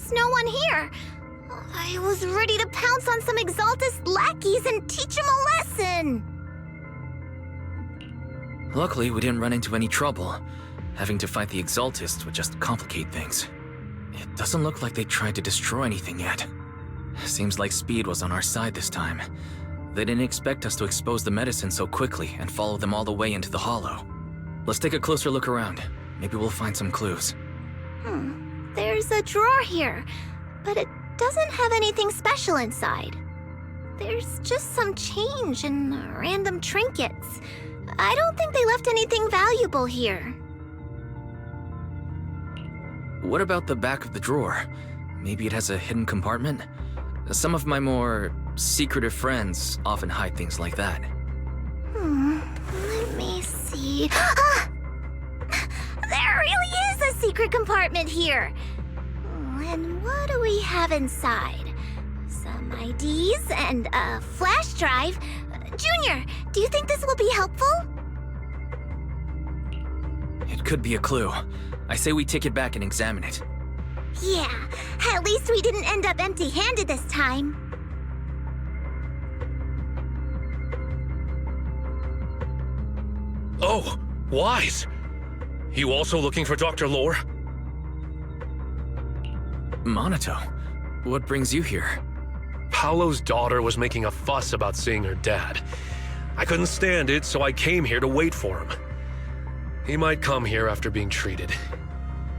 There's no one here. I was ready to pounce on some Exaltist lackeys and teach them a lesson. Luckily, we didn't run into any trouble. Having to fight the Exaltists would just complicate things. It doesn't look like they tried to destroy anything yet. Seems like speed was on our side this time. They didn't expect us to expose the medicine so quickly and follow them all the way into the hollow. Let's take a closer look around. Maybe we'll find some clues. There's a drawer here, but it doesn't have anything special inside. There's just some change and random trinkets. I don't think they left anything valuable here. What about the back of the drawer? Maybe it has a hidden compartment? Some of my more secretive friends often hide things like that. Let me see. There really is a secret compartment here. And what do we have inside? Some IDs and a flash drive. Junior, do you think this will be helpful? It could be a clue. I say we take it back and examine it. Yeah, at least we didn't end up empty-handed this time. Oh, Wise! You also looking for Dr. Lore? Monato, what brings you here? Paolo's daughter was making a fuss about seeing her dad. I couldn't stand it, so I came here to wait for him. He might come here after being treated.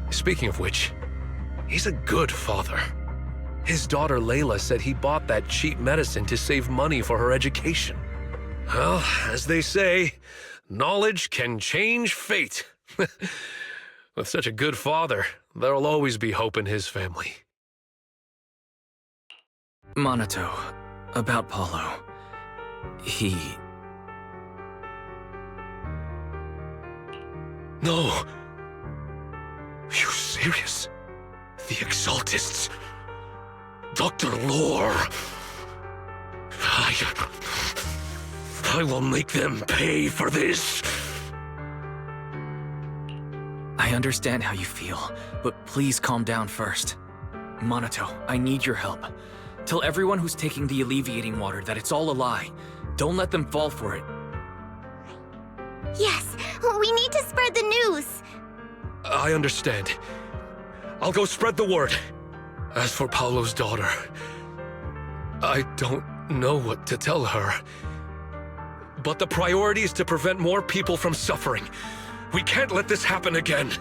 Speaking of which, he's a good father. His daughter Layla said he bought that cheap medicine to save money for her education. Well, as they say, knowledge can change fate. With such a good father, there'll always be hope in his family. Monato, about Paulo. He... No. You serious? The Exaltists? Dr. Lore? I will make them pay for this. I understand how you feel, but please calm down first. Monato, I need your help. Tell everyone who's taking the alleviating water that it's all a lie. Don't let them fall for it. Yes, we need to spread the news. I understand. I'll go spread the word. As for Paolo's daughter, I don't know what to tell her. But the priority is to prevent more people from suffering. We can't let this happen again.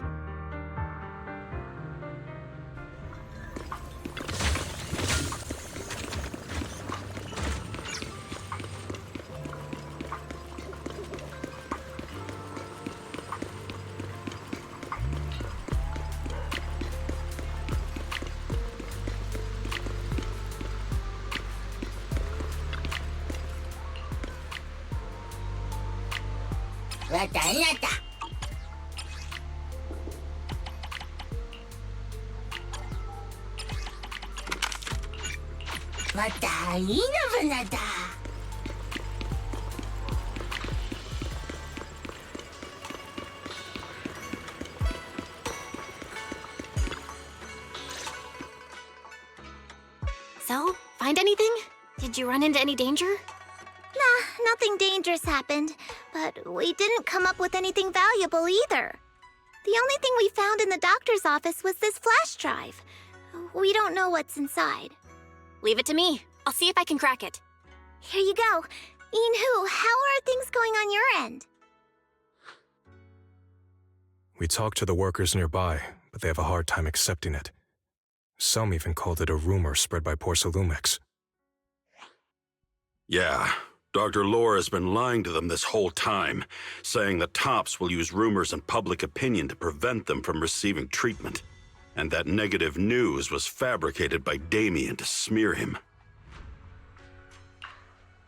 So, find anything? Did you run into any danger? Nah, nothing dangerous happened, but we didn't come up with anything valuable either. The only thing we found in the doctor's office was this flash drive. We don't know what's inside. Leave it to me. I'll see if I can crack it. Here you go. Inhu, how are things going on your end? We talked to the workers nearby, but they have a hard time accepting it. Some even called it a rumor spread by Porcelumex. Yeah, Dr. Lore has been lying to them this whole time, saying that Tops will use rumors and public opinion to prevent them from receiving treatment, and that negative news was fabricated by Damien to smear him.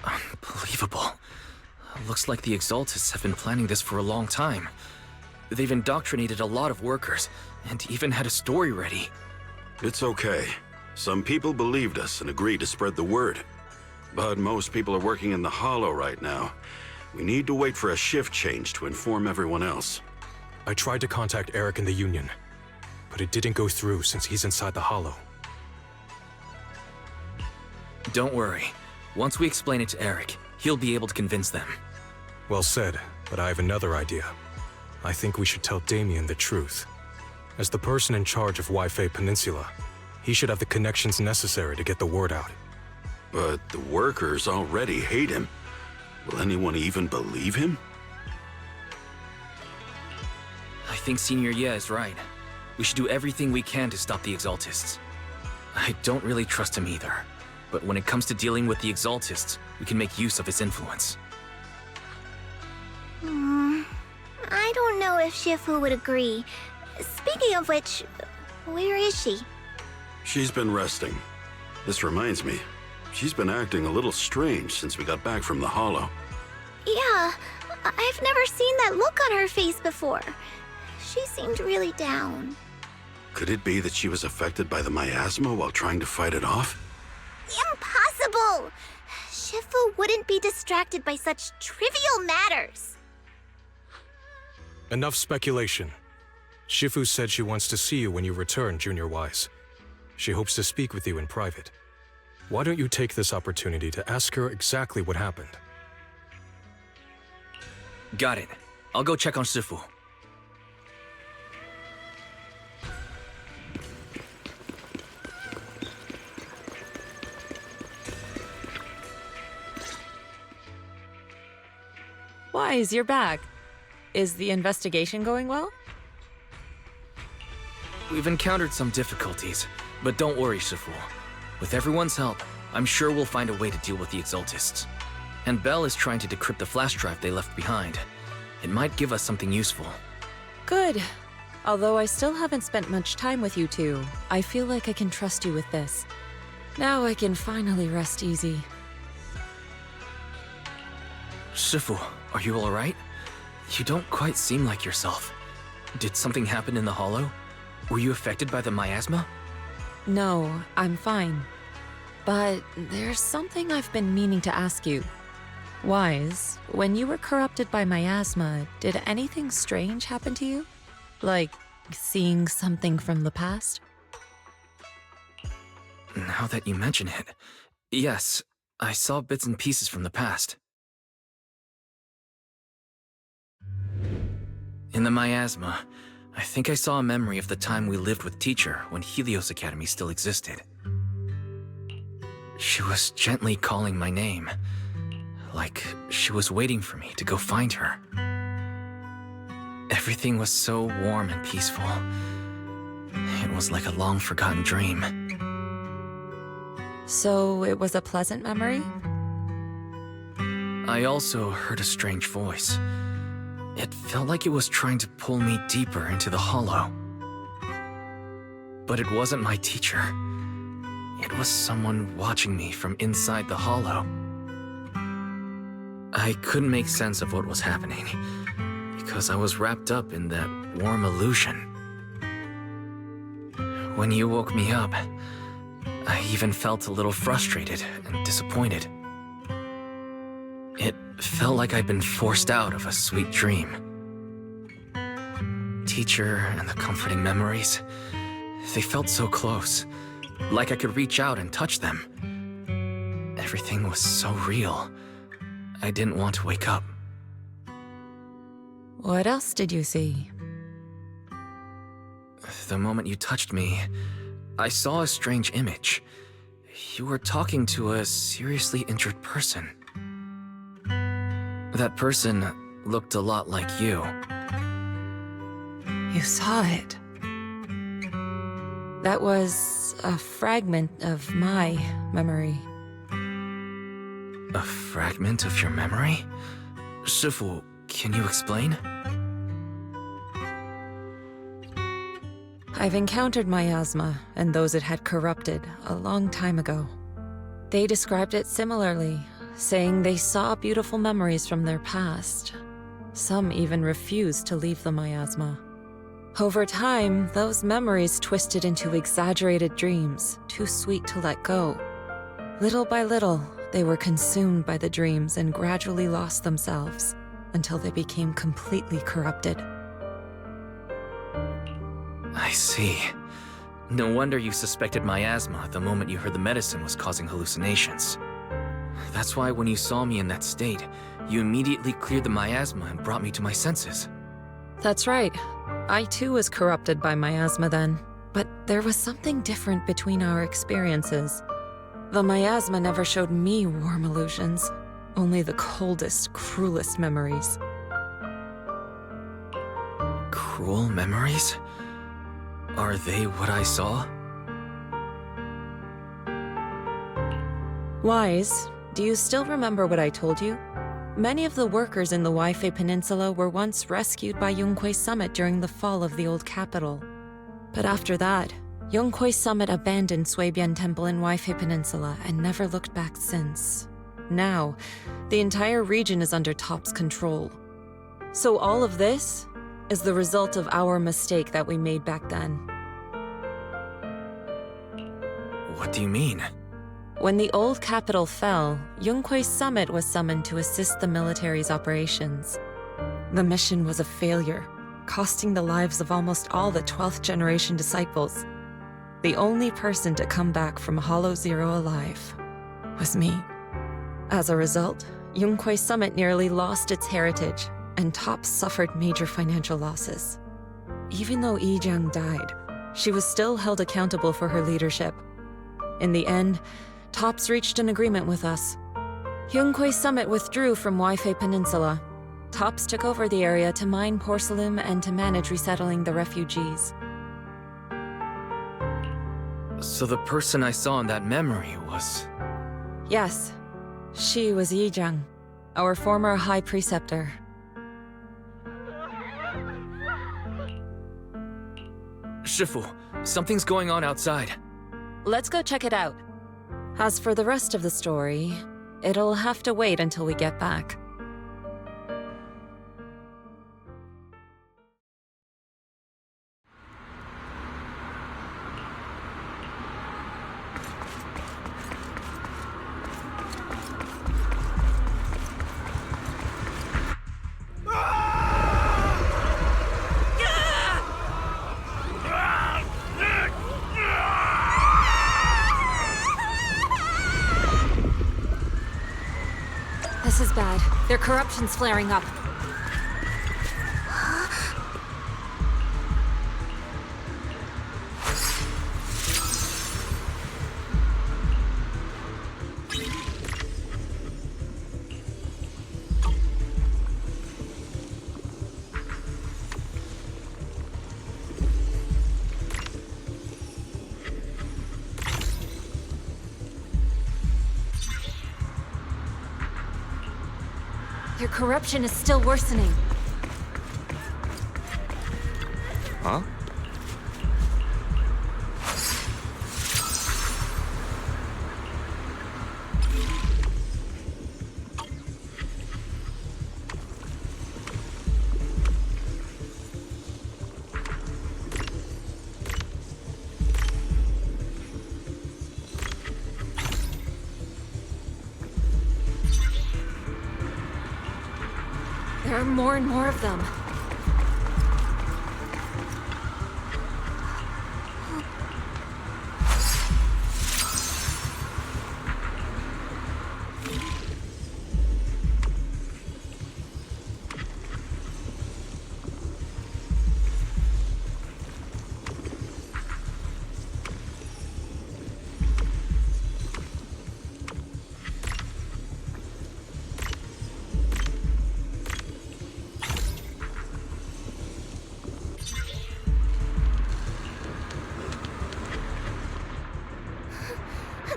Unbelievable. Looks like the Exaltists have been planning this for a long time. They've indoctrinated a lot of workers, and even had a story ready. It's okay. Some people believed us and agreed to spread the word. But most people are working in the Hollow right now. We need to wait for a shift change to inform everyone else. I tried to contact Eric in the Union, but it didn't go through since he's inside the Hollow. Don't worry. Once we explain it to Eric, he'll be able to convince them. Well said, but I have another idea. I think we should tell Damien the truth. As the person in charge of Wi-Fi Peninsula, he should have the connections necessary to get the word out. But the workers already hate him. Will anyone even believe him? I think Senior Ye is right. We should do everything we can to stop the Exaltists. I don't really trust him either. But when it comes to dealing with the Exaltists, we can make use of his influence. I don't know if Shifu would agree. Speaking of which, where is she? She's been resting. This reminds me, she's been acting a little strange since we got back from the Hollow. Yeah, I've never seen that look on her face before. She seemed really down. Could it be that she was affected by the miasma while trying to fight it off? Impossible! Shifu wouldn't be distracted by such trivial matters. Enough speculation. Shifu said she wants to see you when you return, Junior Wise. She hopes to speak with you in private. Why don't you take this opportunity to ask her exactly what happened? Got it. I'll go check on Shifu. Wise, you're back. Is the investigation going well? We've encountered some difficulties, but don't worry, Shifu. With everyone's help, I'm sure we'll find a way to deal with the Exaltists. And Belle is trying to decrypt the flash drive they left behind. It might give us something useful. Good. Although I still haven't spent much time with you two, I feel like I can trust you with this. Now I can finally rest easy. Shifu, are you alright? You don't quite seem like yourself. Did something happen in the Hollow? Were you affected by the miasma? No, I'm fine. But there's something I've been meaning to ask you. Wise, when you were corrupted by miasma, did anything strange happen to you? Like seeing something from the past? Now that you mention it, yes, I saw bits and pieces from the past. In the miasma, I think I saw a memory of the time we lived with Teacher when Helios Academy still existed. She was gently calling my name, like she was waiting for me to go find her. Everything was so warm and peaceful. It was like a long-forgotten dream. So it was a pleasant memory? I also heard a strange voice. It felt like it was trying to pull me deeper into the Hollow. But it wasn't my teacher. It was someone watching me from inside the Hollow. I couldn't make sense of what was happening, because I was wrapped up in that warm illusion. When you woke me up, I even felt a little frustrated and disappointed. It felt like I'd been forced out of a sweet dream. Teacher and the comforting memories, they felt so close, like I could reach out and touch them. Everything was so real. I didn't want to wake up. What else did you see? The moment you touched me, I saw a strange image. You were talking to a seriously injured person. That person looked a lot like you. You saw it. That was a fragment of my memory. A fragment of your memory? Shifu, can you explain? I've encountered miasma and those it had corrupted a long time ago. They described it similarly, saying they saw beautiful memories from their past. Some even refused to leave the miasma. Over time, those memories twisted into exaggerated dreams, too sweet to let go. Little by little, they were consumed by the dreams and gradually lost themselves, until they became completely corrupted. I see. No wonder you suspected miasma the moment you heard the medicine was causing hallucinations. That's why when you saw me in that state, you immediately cleared the miasma and brought me to my senses. That's right. I too was corrupted by miasma then. But there was something different between our experiences. The miasma never showed me warm illusions, only the coldest, cruelest memories. Cruel memories? Are they what I saw? Wise, do you still remember what I told you? Many of the workers in the Waifei Peninsula were once rescued by Yonghui Summit during the fall of the old capital. But after that, Yonghui Summit abandoned Suibian Temple in Waifei Peninsula and never looked back since. Now, the entire region is under Top's control. So all of this is the result of our mistake that we made back then. What do you mean? When the old capital fell, Yonghui Summit was summoned to assist the military's operations. The mission was a failure, costing the lives of almost all the 12th generation disciples. The only person to come back from Hollow Zero alive was me. As a result, Yonghui Summit nearly lost its heritage, and Top suffered major financial losses. Even though Yijiang died, she was still held accountable for her leadership. In the end, Tops reached an agreement with us. Yonghui Summit withdrew from Waifei Peninsula. Tops took over the area to mine porcelain and to manage resettling the refugees. So the person I saw in that memory was... Yes, she was Yijiang, our former High Preceptor. Shifu, something's going on outside. Let's go check it out. As for the rest of the story, it'll have to wait until we get back. This is bad. Their corruption's flaring up. Their corruption is still worsening. Huh? There are more and more of them.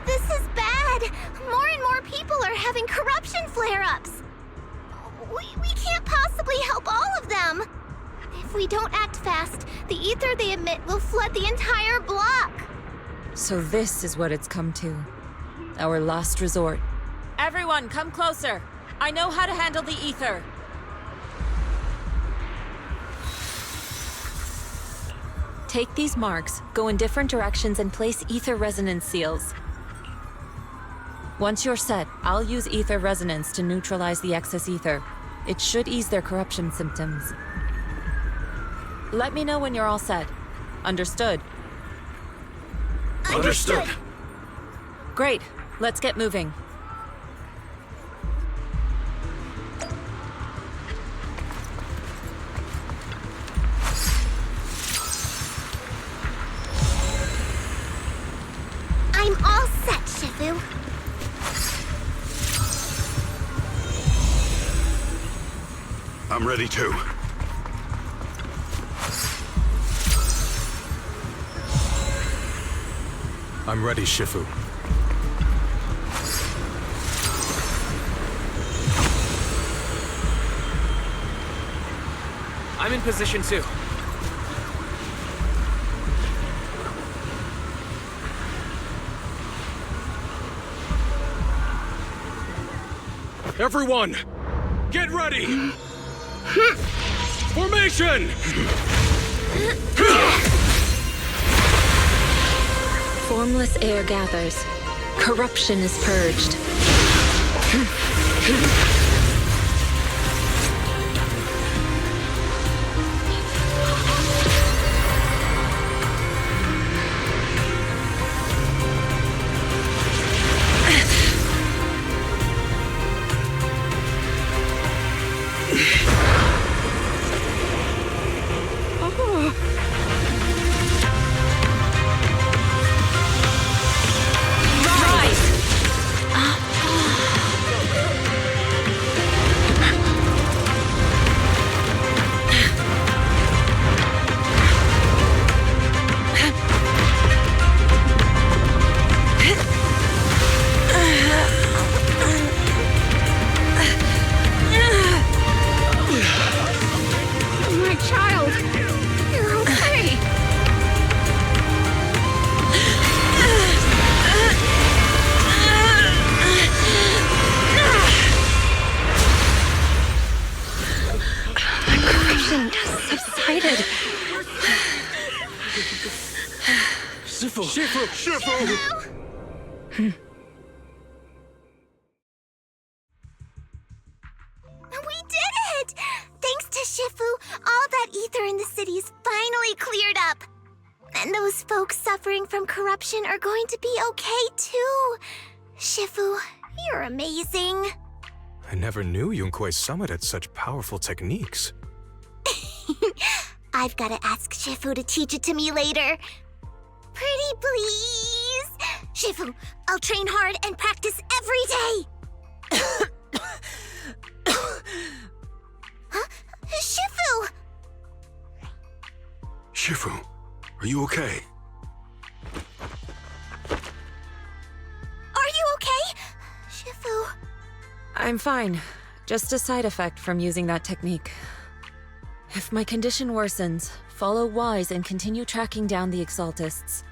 This is bad! More and more people are having corruption flare-ups! We can't possibly help all of them! If we don't act fast, the ether they emit will flood the entire block! So this is what it's come to. Our last resort. Everyone, come closer! I know how to handle the ether! Take these marks, go in different directions, and place ether resonance seals. Once you're set, I'll use ether resonance to neutralize the excess ether. It should ease their corruption symptoms. Let me know when you're all set. Understood. Understood. Great. Let's get moving. I'm all set, Shifu. I'm ready too. I'm ready, Shifu. I'm in position too. Everyone, get ready! Formation! Formless air gathers. Corruption is purged. My child, you're okay. Corruption subsided. Shifu! Shifu! Shifu! We did it! Thanks to Shifu, all that ether in the city's finally cleared up. And those folks suffering from corruption are going to be okay too. Shifu, you're amazing. I never knew Yunkui's summit had such powerful techniques. I've got to ask Shifu to teach it to me later. Pretty please. Shifu, I'll train hard and practice every day. Huh? Shifu! Shifu, are you okay? Are you okay? Shifu. I'm fine. Just a side effect from using that technique. If my condition worsens, follow Wise and continue tracking down the Exaltists.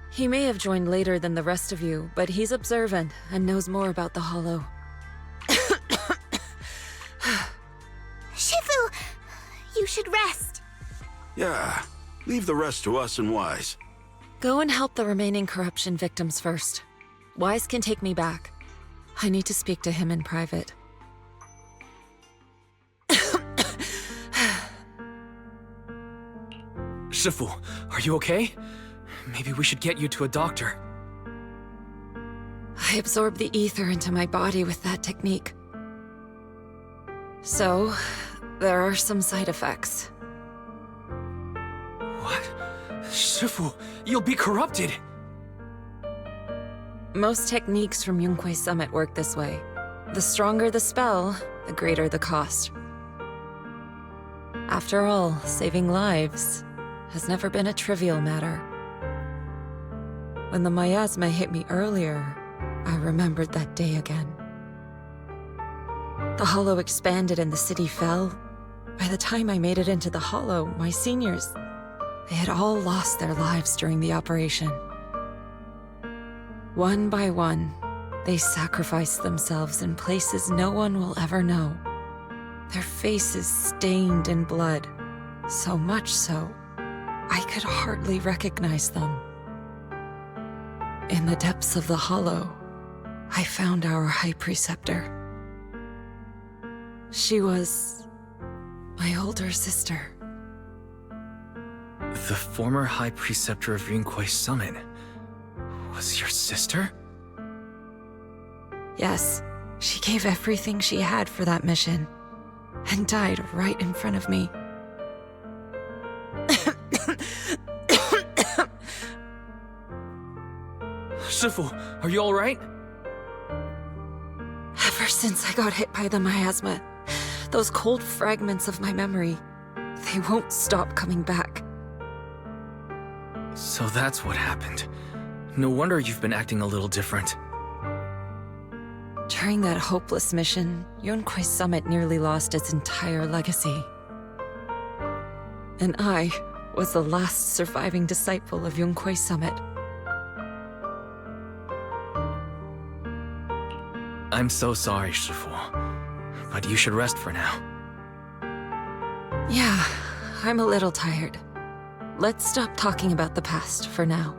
He may have joined later than the rest of you, but he's observant and knows more about the Hollow. Shifu, you should rest. Yeah, leave the rest to us and Wise. Go and help the remaining corruption victims first. Wise can take me back. I need to speak to him in private. Shifu, are you okay? Maybe we should get you to a doctor. I absorbed the ether into my body with that technique. So, there are some side effects. What? Shifu, you'll be corrupted! Most techniques from Yunkui's summit work this way. The stronger the spell, the greater the cost. After all, saving lives has never been a trivial matter. When the miasma hit me earlier, I remembered that day again. The Hollow expanded and the city fell. By the time I made it into the Hollow, my seniors, they had all lost their lives during the operation. One by one, they sacrificed themselves in places no one will ever know. Their faces stained in blood, so much so, I could hardly recognize them. In the depths of the Hollow, I found our High Preceptor. She was my older sister. The former High Preceptor of Yunkui's summit. was your sister? Yes, she gave everything she had for that mission, and died right in front of me. Shifu, are you alright? Ever since I got hit by the miasma, those cold fragments of my memory, they won't stop coming back. So that's what happened. No wonder you've been acting a little different. During that hopeless mission, Yunque's summit nearly lost its entire legacy. And I was the last surviving disciple of Yunque's summit. I'm so sorry, Shifu. But you should rest for now. Yeah, I'm a little tired. Let's stop talking about the past for now.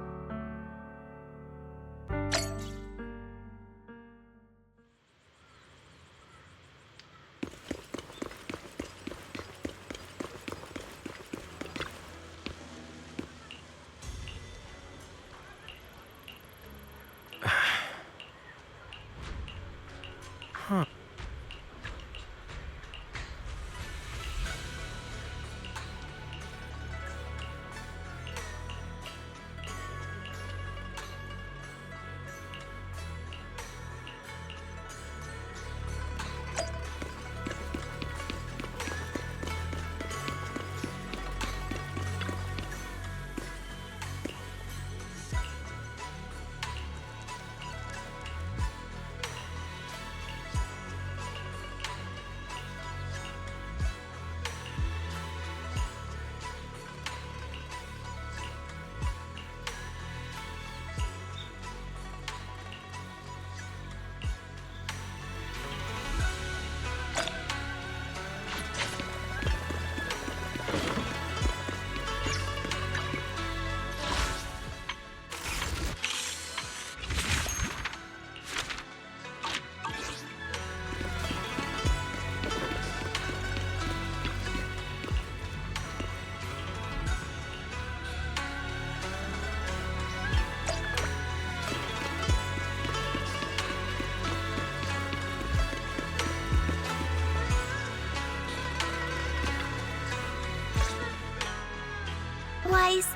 Wise,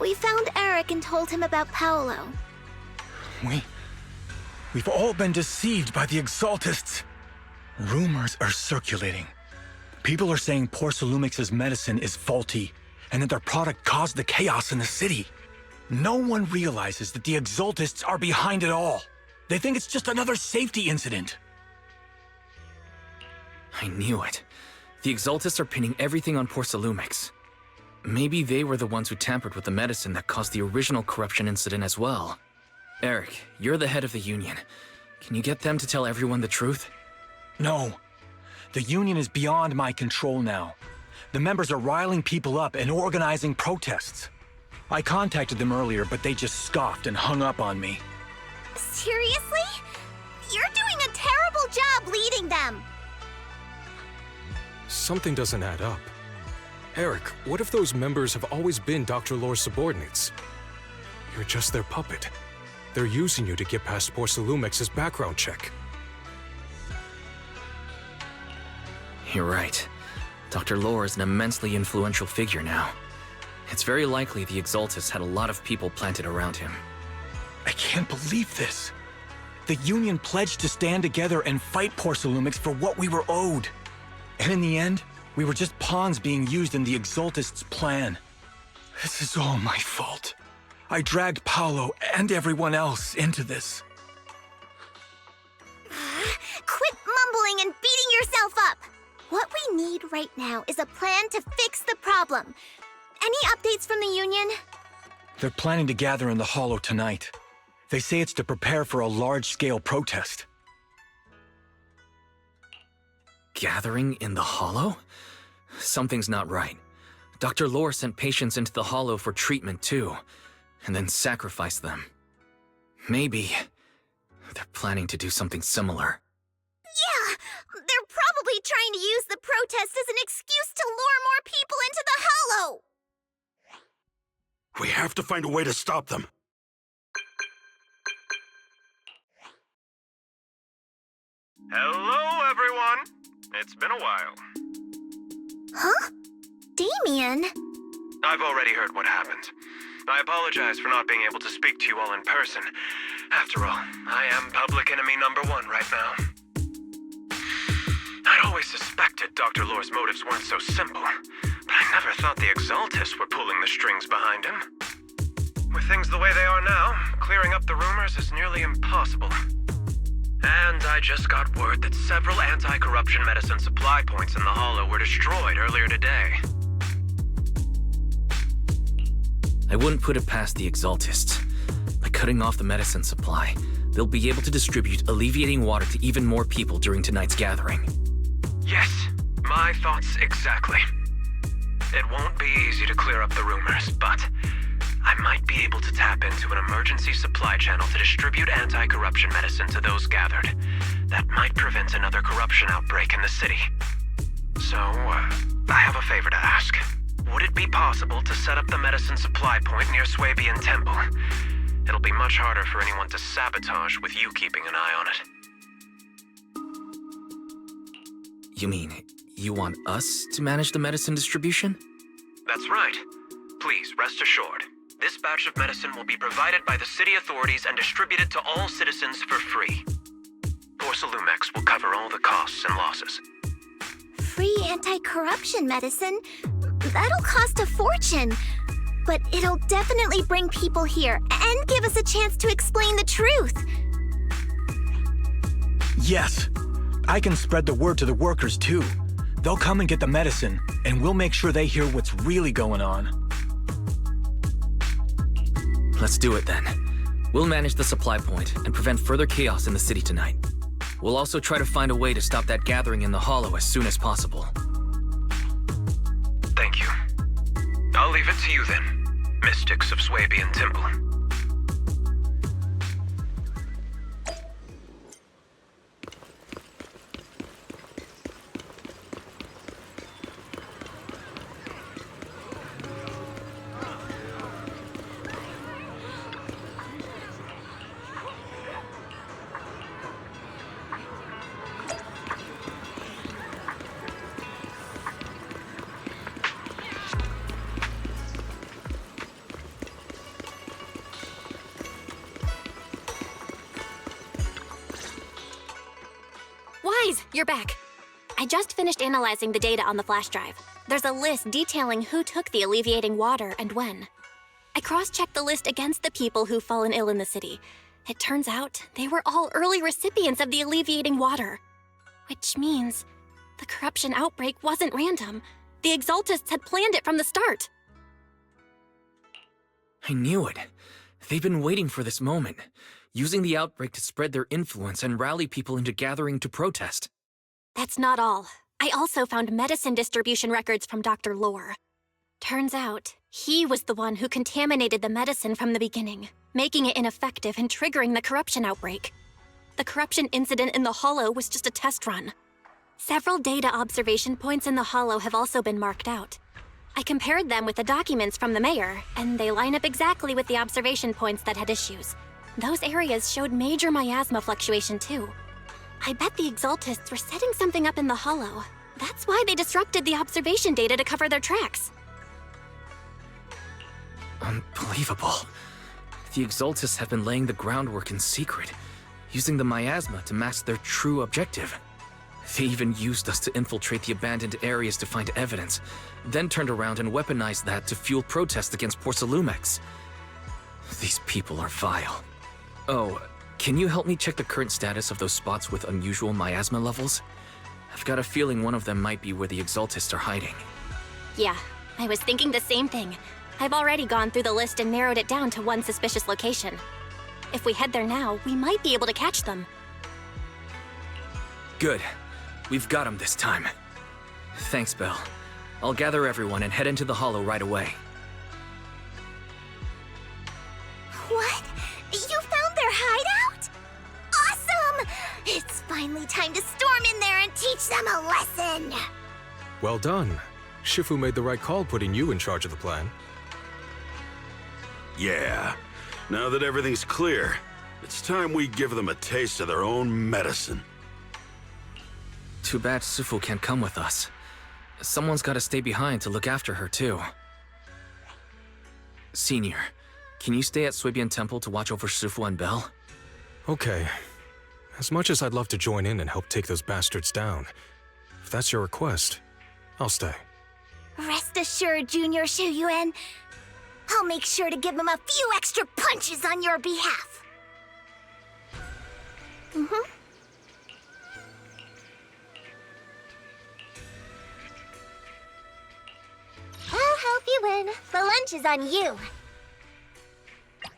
we found Eric and told him about Paolo. We've all been deceived by the Exaltists. Rumors are circulating. People are saying Porcelumix's medicine is faulty, and that their product caused the chaos in the city. No one realizes that the Exaltists are behind it all. They think it's just another safety incident. I knew it. The Exaltists are pinning everything on Porcelumix. Maybe they were the ones who tampered with the medicine that caused the original corruption incident as well. Eric, you're the head of the Union. Can you get them to tell everyone the truth? No. The Union is beyond my control now. The members are riling people up and organizing protests. I contacted them earlier, but they just scoffed and hung up on me. Seriously? You're doing a terrible job leading them! Something doesn't add up. Eric, what if those members have always been Dr. Lore's subordinates? You're just their puppet. They're using you to get past Porcelumix's background check. You're right. Dr. Lore is an immensely influential figure now. It's very likely the Exaltists had a lot of people planted around him. I can't believe this. The Union pledged to stand together and fight Porcelumix for what we were owed. And in the end, we were just pawns being used in the Exaltists' plan. This is all my fault. I dragged Paolo and everyone else into this. Quit mumbling and beating yourself up! What we need right now is a plan to fix the problem. Any updates from the Union? They're planning to gather in the Hollow tonight. They say it's to prepare for a large-scale protest. Gathering in the Hollow? Something's not right. Dr. Lore sent patients into the Hollow for treatment too, and then sacrificed them. Maybe they're planning to do something similar. Yeah, they're probably trying to use the protest as an excuse to lure more people into the Hollow! We have to find a way to stop them. It's been a while. Huh? Damien? I've already heard what happened. I apologize for not being able to speak to you all in person. After all, I am public enemy #1 right now. I'd always suspected Dr. Lore's motives weren't so simple, but I never thought the Exaltists were pulling the strings behind him. With things the way they are now, clearing up the rumors is nearly impossible. And I just got word that several anti-corruption medicine supply points in the Hollow were destroyed earlier today. I wouldn't put it past the Exaltists. By cutting off the medicine supply, they'll be able to distribute alleviating water to even more people during tonight's gathering. Yes, my thoughts exactly. It won't be easy to clear up the rumors, but I might be able to tap into an emergency supply channel to distribute anti-corruption medicine to those gathered. That might prevent another corruption outbreak in the city. So, I have a favor to ask. Would it be possible to set up the medicine supply point near Swabian Temple? It'll be much harder for anyone to sabotage with you keeping an eye on it. You mean, you want us to manage the medicine distribution? That's right. Please, rest assured. This batch of medicine will be provided by the city authorities and distributed to all citizens for free. Porcelumex will cover all the costs and losses. Free anti-corruption medicine? That'll cost a fortune. But it'll definitely bring people here and give us a chance to explain the truth. Yes. I can spread the word to the workers, too. They'll come and get the medicine, and we'll make sure they hear what's really going on. Let's do it then. We'll manage the supply point and prevent further chaos in the city tonight. We'll also try to find a way to stop that gathering in the Hollow as soon as possible. Thank you. I'll leave it to you then, mystics of Swabian Temple. Wise, you're back. I just finished analyzing the data on the flash drive. There's a list detailing who took the alleviating water and when. I cross-checked the list against the people who've fallen ill in the city. It turns out they were all early recipients of the alleviating water. Which means the corruption outbreak wasn't random. The Exaltists had planned it from the start. I knew it. They've been waiting for this moment, using the outbreak to spread their influence and rally people into gathering to protest. That's not all. I also found medicine distribution records from Dr. Lore. Turns out, he was the one who contaminated the medicine from the beginning, making it ineffective and triggering the corruption outbreak. The corruption incident in the Hollow was just a test run. Several data observation points in the Hollow have also been marked out. I compared them with the documents from the mayor, and they line up exactly with the observation points that had issues. Those areas showed major miasma fluctuation too. I bet the Exaltists were setting something up in the Hollow. That's why they disrupted the observation data to cover their tracks. Unbelievable. The Exaltists have been laying the groundwork in secret, using the miasma to mask their true objective. They even used us to infiltrate the abandoned areas to find evidence, then turned around and weaponized that to fuel protests against Porcelumex. These people are vile. Oh, can you help me check the current status of those spots with unusual miasma levels? I've got a feeling one of them might be where the Exaltists are hiding. Yeah, I was thinking the same thing. I've already gone through the list and narrowed it down to one suspicious location. If we head there now, we might be able to catch them. Good. We've got them this time. Thanks, Belle. I'll gather everyone and head into the Hollow right away. What? You found their hideout? Awesome! It's finally time to storm in there and teach them a lesson! Well done. Shifu made the right call putting you in charge of the plan. Yeah. Now that everything's clear, it's time we give them a taste of their own medicine. Too bad Sufu can't come with us. Someone's gotta stay behind to look after her, too. Senior, can you stay at Suibian Temple to watch over Sufu and Belle? Okay. As much as I'd love to join in and help take those bastards down, if that's your request, I'll stay. Rest assured, Junior Shuyuan. I'll make sure to give him a few extra punches on your behalf. I'll help you win. The lunch is on you.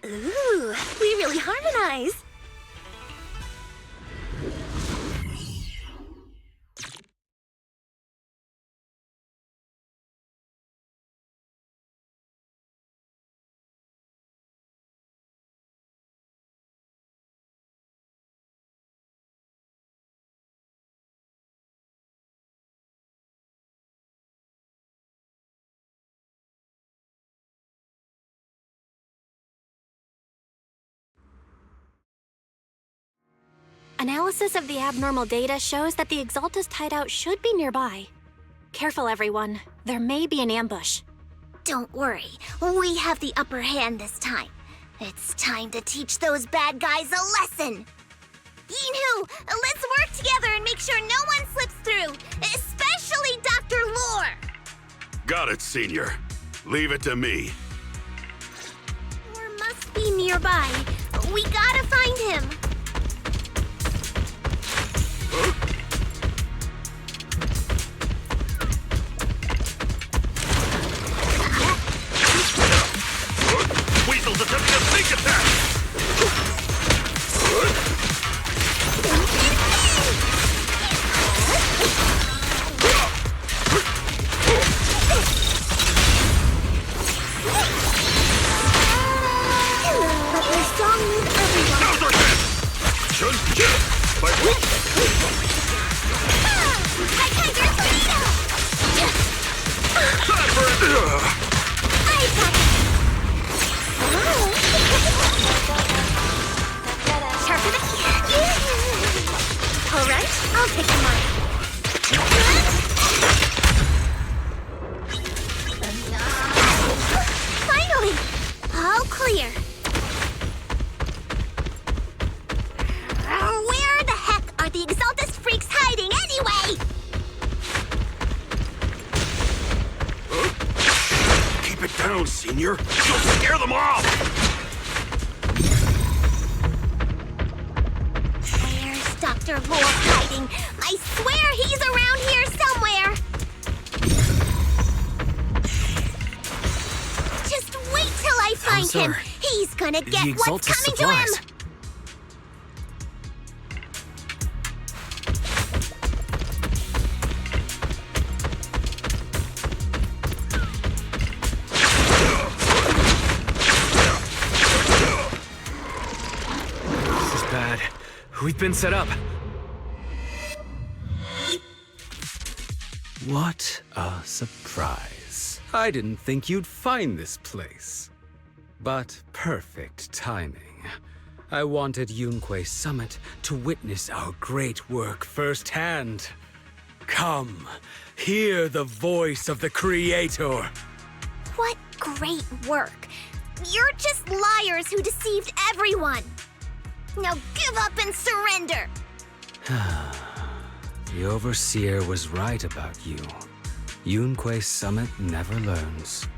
Ooh, we really harmonize. Analysis of the abnormal data shows that the Exaltist hideout should be nearby. Careful, everyone. There may be an ambush. Don't worry, we have the upper hand this time. It's time to teach those bad guys a lesson. Yinhu, let's work together and make sure no one slips through, especially Dr. Lore. Got it, Senior. Leave it to me. Lore must be nearby. We gotta find him. Weasel's attempting a sneak attack! But the song needs everyone. Counter hit! By I got your tornado! time for it! I got it! Sharpen it! Alright, I'll take the mark. Finally! All clear. Where the heck are the Exaltist freaks hiding anyway? Keep it down, Senior. You'll scare them off! Where's Dr. Lore hiding? I swear he's around here somewhere! Just wait till I find him! Sir, He's gonna get the what's Exaltist coming to him! supplies. This is bad. We've been set up. What a surprise. I didn't think you'd find this place. But perfect timing. I wanted Yunque Summit to witness our great work firsthand. Come, hear the voice of the Creator. What great work! You're just liars who deceived everyone! Now give up and surrender! The Overseer was right about you. Yunque Summit never learns.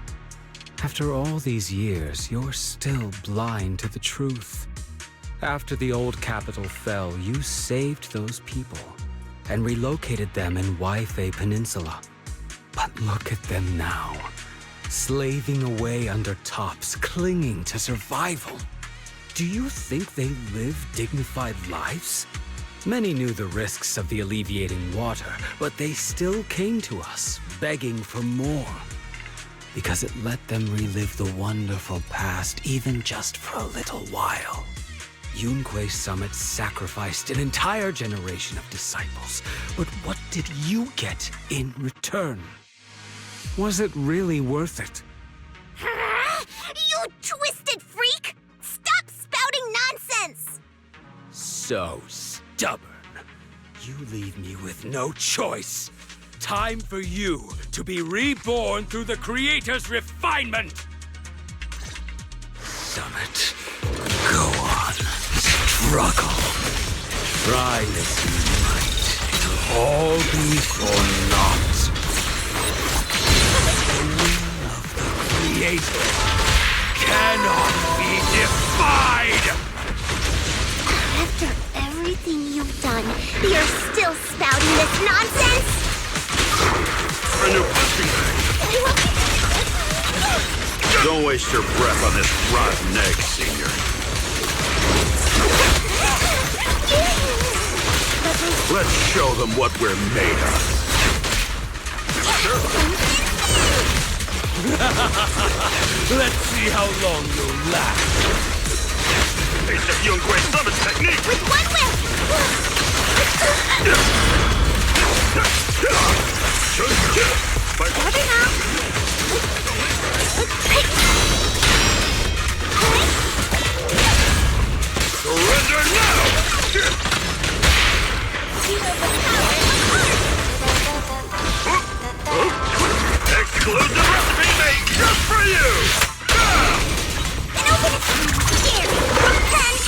After all these years, you're still blind to the truth. After the old capital fell, you saved those people and relocated them in Waifei Peninsula. But look at them now, slaving away under tops, clinging to survival. Do you think they live dignified lives? Many knew the risks of the alleviating water, but they still came to us, begging for more. Because it let them relive the wonderful past, even just for a little while. Yunque Summit sacrificed an entire generation of disciples, but what did you get in return? Was it really worth it? You twisted freak! Stop spouting nonsense! So stubborn. You leave me with no choice. Time for you to be reborn through the Creator's refinement! Summit, go on. Struggle. Try as you might. It'll all be for naught. The will of the Creator cannot be defied! After everything you've done, you're still spouting this nonsense? A new punching bag. Don't waste your breath on this rotten egg, Senior. Let's show them what we're made of. Let's see how long you'll last. It's a Yunquay Summit technique! With one whip! Better now. Surrender now! Exclusive recipe made just for you! And open it! Here! And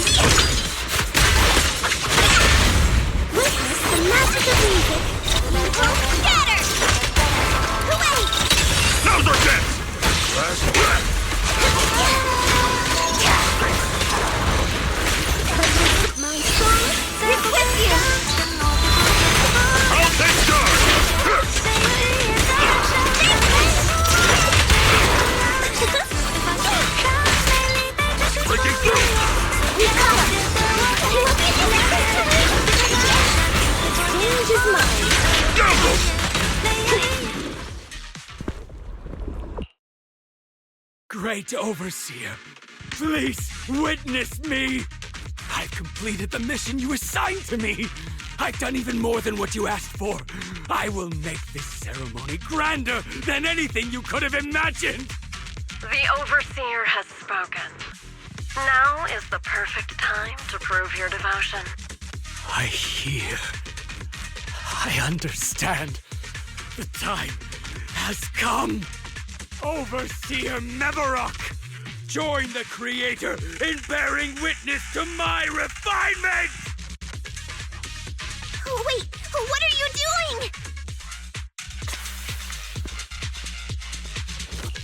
witness the magic of music! You will scatter! Away! Now's our chance! Last breath! My song is with you! I'll take charge! Breaking through! Recover! Change is mine! Go! Great Overseer, please witness me! I've completed the mission you assigned to me! I've done even more than what you asked for! I will make this ceremony grander than anything you could have imagined! The Overseer has spoken. Now is the perfect time to prove your devotion. I hear. I understand. The time has come. Overseer Mevarok, join the Creator in bearing witness to my refinement! Oh, wait! What are you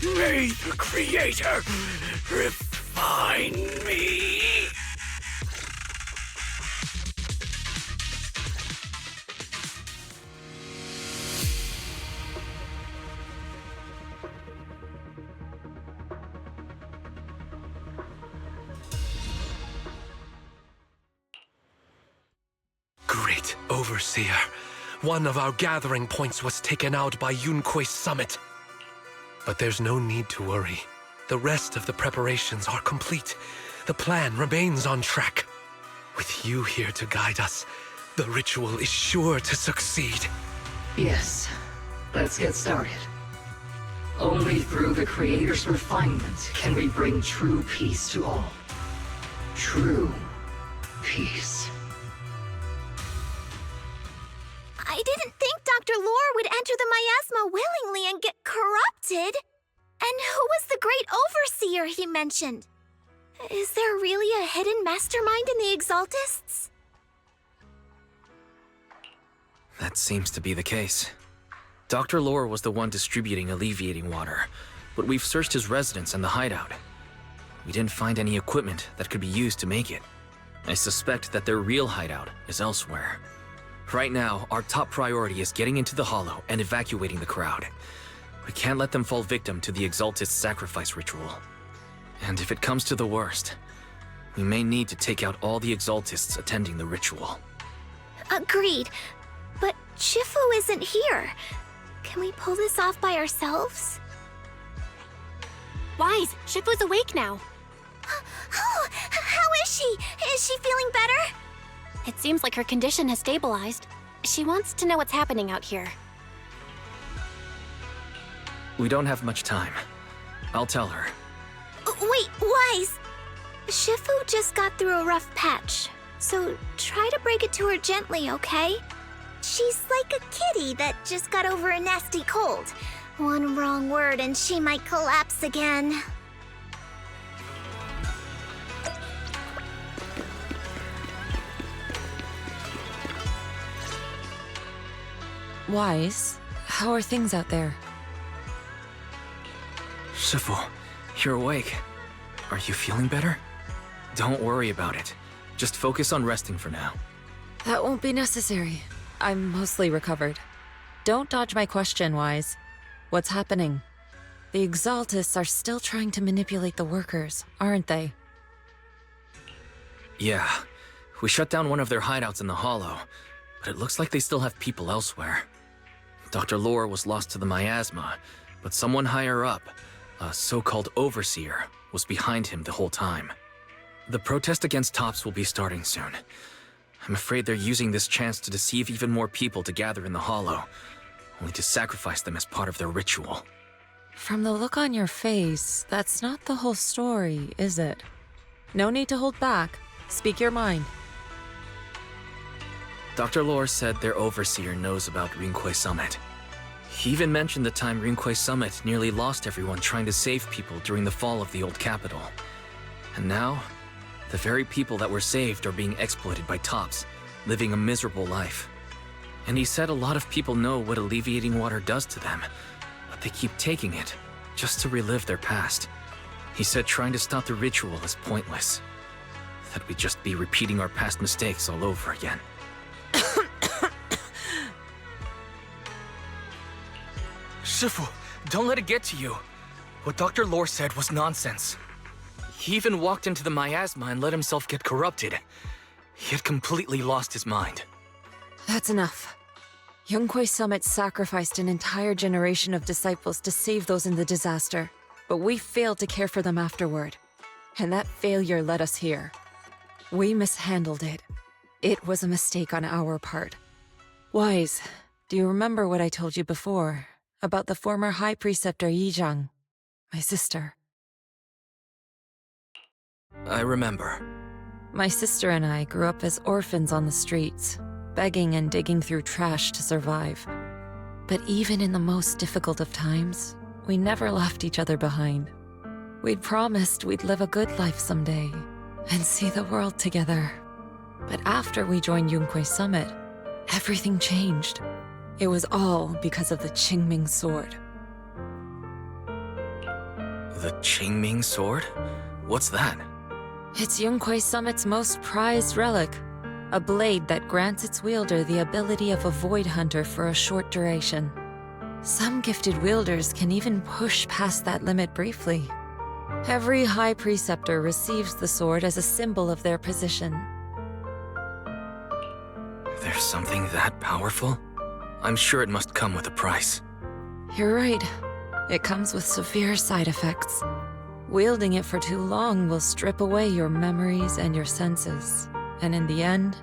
doing? May the Creator refine me! Great Overseer, one of our gathering points was taken out by Yunquay Summit. But there's no need to worry. The rest of the preparations are complete. The plan remains on track. With you here to guide us, the ritual is sure to succeed. Yes, let's get started. Only through the Creator's refinement can we bring true peace to all. True peace. I didn't think Dr. Lore would enter the miasma willingly and get corrupted. And who was the great overseer he mentioned? Is there really a hidden mastermind in the Exaltists? That seems to be the case. Dr. Lore was the one distributing alleviating water, but we've searched his residence and the hideout. We didn't find any equipment that could be used to make it. I suspect that their real hideout is elsewhere. Right now, our top priority is getting into the Hollow and evacuating the crowd. We can't let them fall victim to the Exaltist sacrifice ritual. And if it comes to the worst, we may need to take out all the Exaltists attending the ritual. Agreed. But Shifu isn't here. Can we pull this off by ourselves? Wise, Shifu's awake now. Oh, how is she? Is she feeling better? It seems like her condition has stabilized. She wants to know what's happening out here. We don't have much time. I'll tell her. Wait, Wise! Shifu just got through a rough patch, so try to break it to her gently, okay? She's like a kitty that just got over a nasty cold. One wrong word and she might collapse again. Wise, how are things out there? Shifu, you're awake. Are you feeling better? Don't worry about it. Just focus on resting for now. That won't be necessary. I'm mostly recovered. Don't dodge my question, Wise. What's happening? The Exaltists are still trying to manipulate the workers, aren't they? Yeah. We shut down one of their hideouts in the Hollow, but it looks like they still have people elsewhere. Dr. Lore was lost to the miasma, but someone higher up, a so-called overseer, was behind him the whole time. The protest against Tops will be starting soon. I'm afraid they're using this chance to deceive even more people to gather in the Hollow, only to sacrifice them as part of their ritual. From the look on your face, that's not the whole story, is it? No need to hold back. Speak your mind. Dr. Lore said their overseer knows about Rinqué Summit. He even mentioned the time Rinqué Summit nearly lost everyone trying to save people during the fall of the old capital. And now, the very people that were saved are being exploited by Tops, living a miserable life. And he said a lot of people know what alleviating water does to them, but they keep taking it, just to relive their past. He said trying to stop the ritual is pointless, that we'd just be repeating our past mistakes all over again. Shifu, don't let it get to you. What Dr. Lore said was nonsense. He even walked into the miasma and let himself get corrupted. He had completely lost his mind. That's enough. Rinqué Summit sacrificed an entire generation of disciples to save those in the disaster, but we failed to care for them afterward. And that failure led us here. We mishandled it. It was a mistake on our part. Wise, do you remember what I told you before about the former High Preceptor Yizhang, my sister? I remember. My sister and I grew up as orphans on the streets, begging and digging through trash to survive. But even in the most difficult of times, we never left each other behind. We'd promised we'd live a good life someday and see the world together. But after we joined Rinqué Summit, everything changed. It was all because of the Qingming sword. The Qingming sword? What's that? It's Rinqué Summit's most prized relic, a blade that grants its wielder the ability of a void hunter for a short duration. Some gifted wielders can even push past that limit briefly. Every High Preceptor receives the sword as a symbol of their position. There's something that powerful? I'm sure it must come with a price. You're right. It comes with severe side effects. Wielding it for too long will strip away your memories and your senses, and in the end,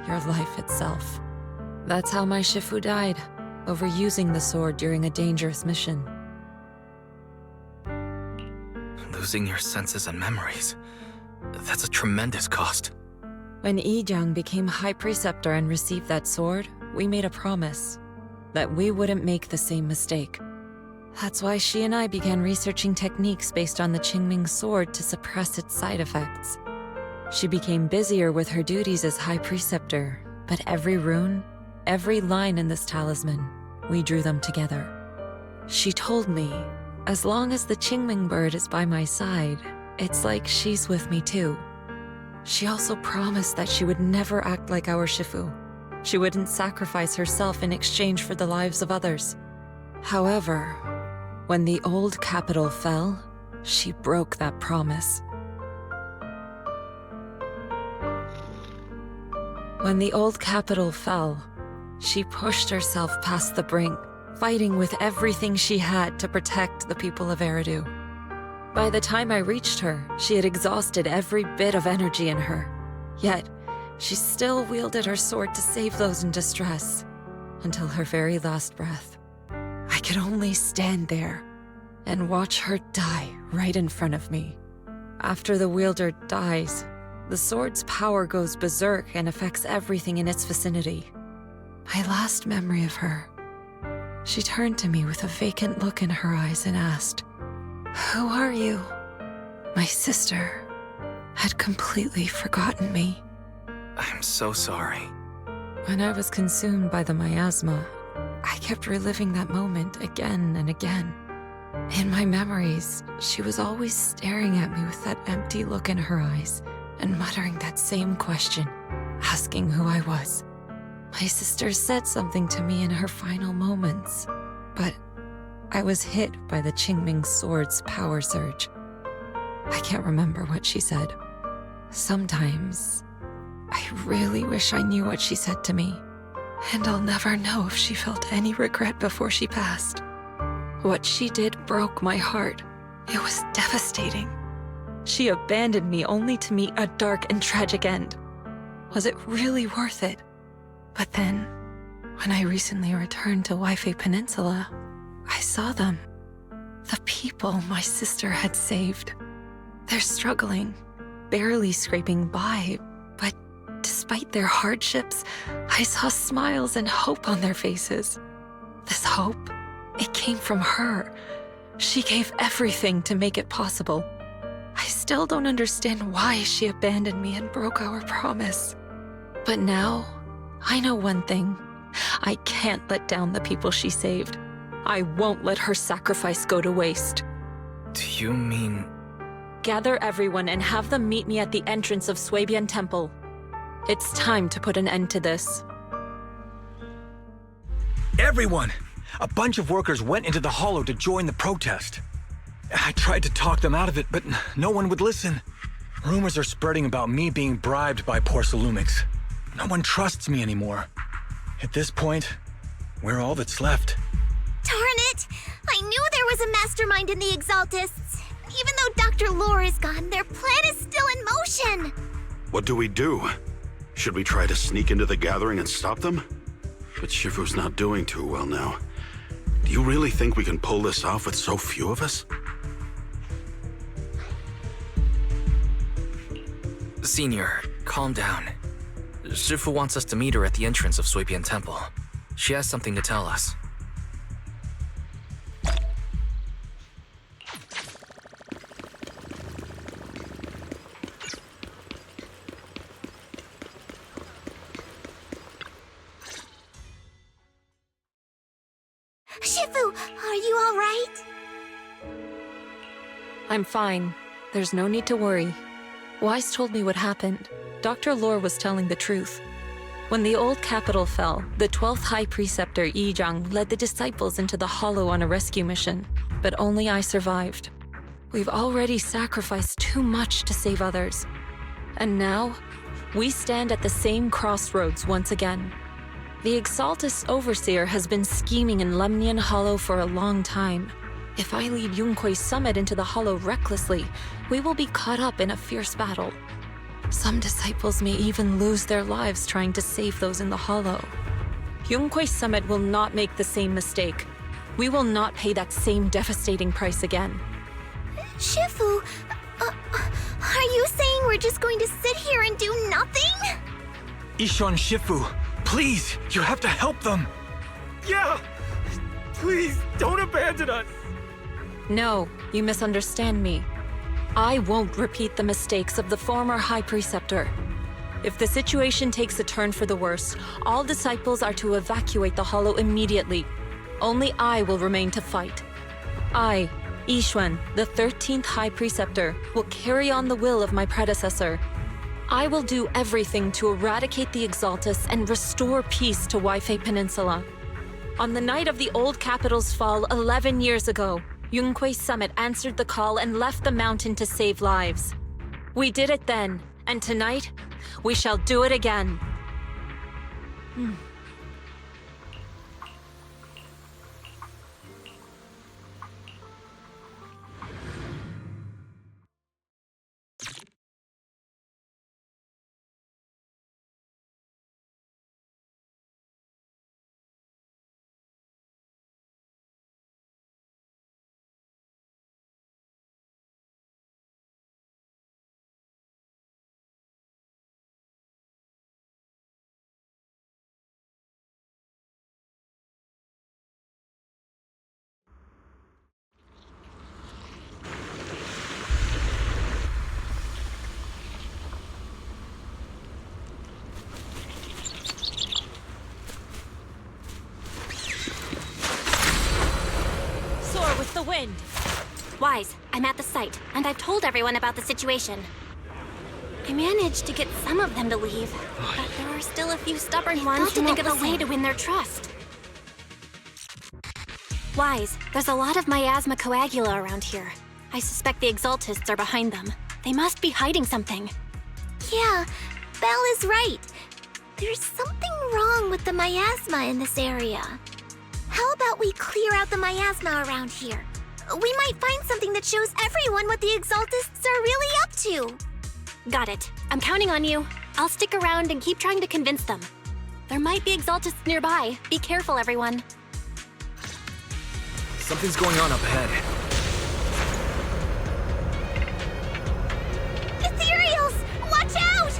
your life itself. That's how my Shifu died, overusing the sword during a dangerous mission. Losing your senses and memories. That's a tremendous cost. When Yizhang became High Preceptor and received that sword, we made a promise that we wouldn't make the same mistake. That's why she and I began researching techniques based on the Qingming sword to suppress its side effects. She became busier with her duties as High Preceptor, but every rune, every line in this talisman, we drew them together. She told me, as long as the Qingming bird is by my side, it's like she's with me too. She also promised that she would never act like our Shifu. She wouldn't sacrifice herself in exchange for the lives of others. However, when the old capital fell, she broke that promise. When the old capital fell, she pushed herself past the brink, fighting with everything she had to protect the people of Eridu. By the time I reached her, she had exhausted every bit of energy in her. Yet, she still wielded her sword to save those in distress, until her very last breath. I could only stand there and watch her die right in front of me. After the wielder dies, the sword's power goes berserk and affects everything in its vicinity. My last memory of her. She turned to me with a vacant look in her eyes and asked, "Who are you?" My sister had completely forgotten me. I'm so sorry. When I was consumed by the miasma, I kept reliving that moment again and again. In my memories, she was always staring at me with that empty look in her eyes and muttering that same question, asking who I was. My sister said something to me in her final moments, but I was hit by the Qingming sword's power surge. I can't remember what she said. Sometimes, I really wish I knew what she said to me, and I'll never know if she felt any regret before she passed. What she did broke my heart. It was devastating. She abandoned me only to meet a dark and tragic end. Was it really worth it? But then, when I recently returned to Waifei Peninsula, I saw them. The people my sister had saved. They're struggling, barely scraping by, but despite their hardships, I saw smiles and hope on their faces. This hope, it came from her. She gave everything to make it possible. I still don't understand why she abandoned me and broke our promise. But now, I know one thing. I can't let down the people she saved. I won't let her sacrifice go to waste. Do you mean... Gather everyone and have them meet me at the entrance of Suibian Temple. It's time to put an end to this. Everyone! A bunch of workers went into the hollow to join the protest. I tried to talk them out of it, but no one would listen. Rumors are spreading about me being bribed by Porcelumix. No one trusts me anymore. At this point, we're all that's left. Darn it! I knew there was a mastermind in the Exaltists. Even though Dr. Lore is gone, their plan is still in motion. What do we do? Should we try to sneak into the gathering and stop them? But Shifu's not doing too well now. Do you really think we can pull this off with so few of us? Senior, calm down. Shifu wants us to meet her at the entrance of Suibian Temple. She has something to tell us. Shifu, are you all right? I'm fine. There's no need to worry. Wise told me what happened. Dr. Lore was telling the truth. When the old capital fell, the 12th High Preceptor Yi Zhang led the disciples into the Hollow on a rescue mission, but only I survived. We've already sacrificed too much to save others. And now, we stand at the same crossroads once again. The Exaltist Overseer has been scheming in Lemnian Hollow for a long time. If I lead Yunkui's summit into the Hollow recklessly, we will be caught up in a fierce battle. Some disciples may even lose their lives trying to save those in the Hollow. Yunkui's summit will not make the same mistake. We will not pay that same devastating price again. Shifu, are you saying we're just going to sit here and do nothing? Ishan Shifu, please, you have to help them. Yeah! Please, don't abandon us! No, you misunderstand me. I won't repeat the mistakes of the former High Preceptor. If the situation takes a turn for the worse, all disciples are to evacuate the Hollow immediately. Only I will remain to fight. I, Yixuan, the 13th High Preceptor, will carry on the will of my predecessor. I will do everything to eradicate the Exaltists and restore peace to Waifei Peninsula. On the night of the old capital's fall 11 years ago, Yunkui's summit answered the call and left the mountain to save lives. We did it then, and tonight, we shall do it again. the wind! Wise, I'm at the site, and I've told everyone about the situation. I managed to get some of them to leave, but there are still a few stubborn ones who think of a way to win their trust. Wise, there's a lot of miasma coagula around here. I suspect the Exaltists are behind them. They must be hiding something. Yeah, Belle is right. There's something wrong with the miasma in this area. How about we clear out the miasma around here? We might find something that shows everyone what the Exaltists are really up to. Got it. I'm counting on you. I'll stick around and keep trying to convince them. There might be Exaltists nearby. Be careful, everyone. Something's going on up ahead. Ethereals! Watch out!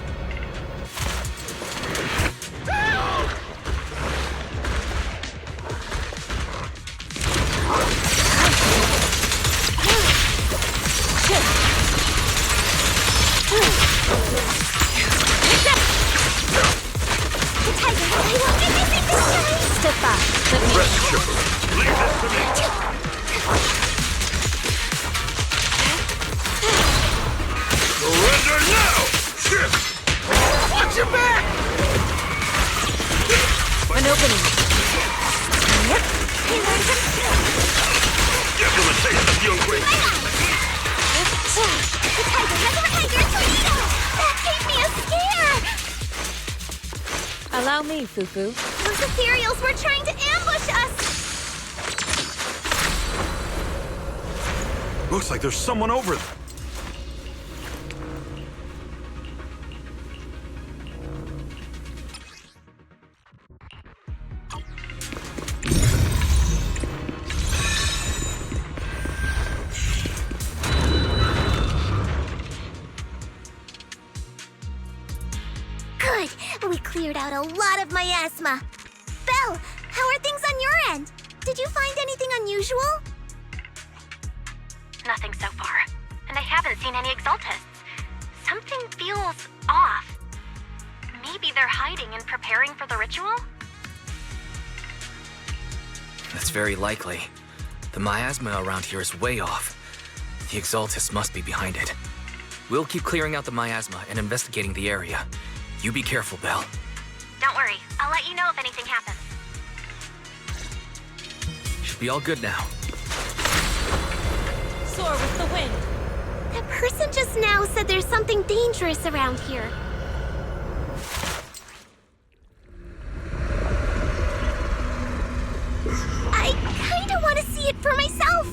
The tiger, I won't get anything this time! Step back. Rest, Shipper. Leave this to me. Surrender now! Watch your back! An opening. Yep. Give them a taste of your grace. The tiger has a tiger tornado! That gave me a scare! Allow me, Fufu. Those ethereals were trying to ambush us! Looks like there's someone over there. Good! We cleared out a lot of miasma. Belle, how are things on your end? Did you find anything unusual? Nothing so far. And I haven't seen any Exaltists. Something feels off. Maybe they're hiding and preparing for the ritual? That's very likely. The miasma around here is way off. The Exaltists must be behind it. We'll keep clearing out the miasma and investigating the area. You be careful, Belle. Don't worry. I'll let you know if anything happens. Should be all good now. Soar with the wind. That person just now said there's something dangerous around here. I kinda want to see it for myself.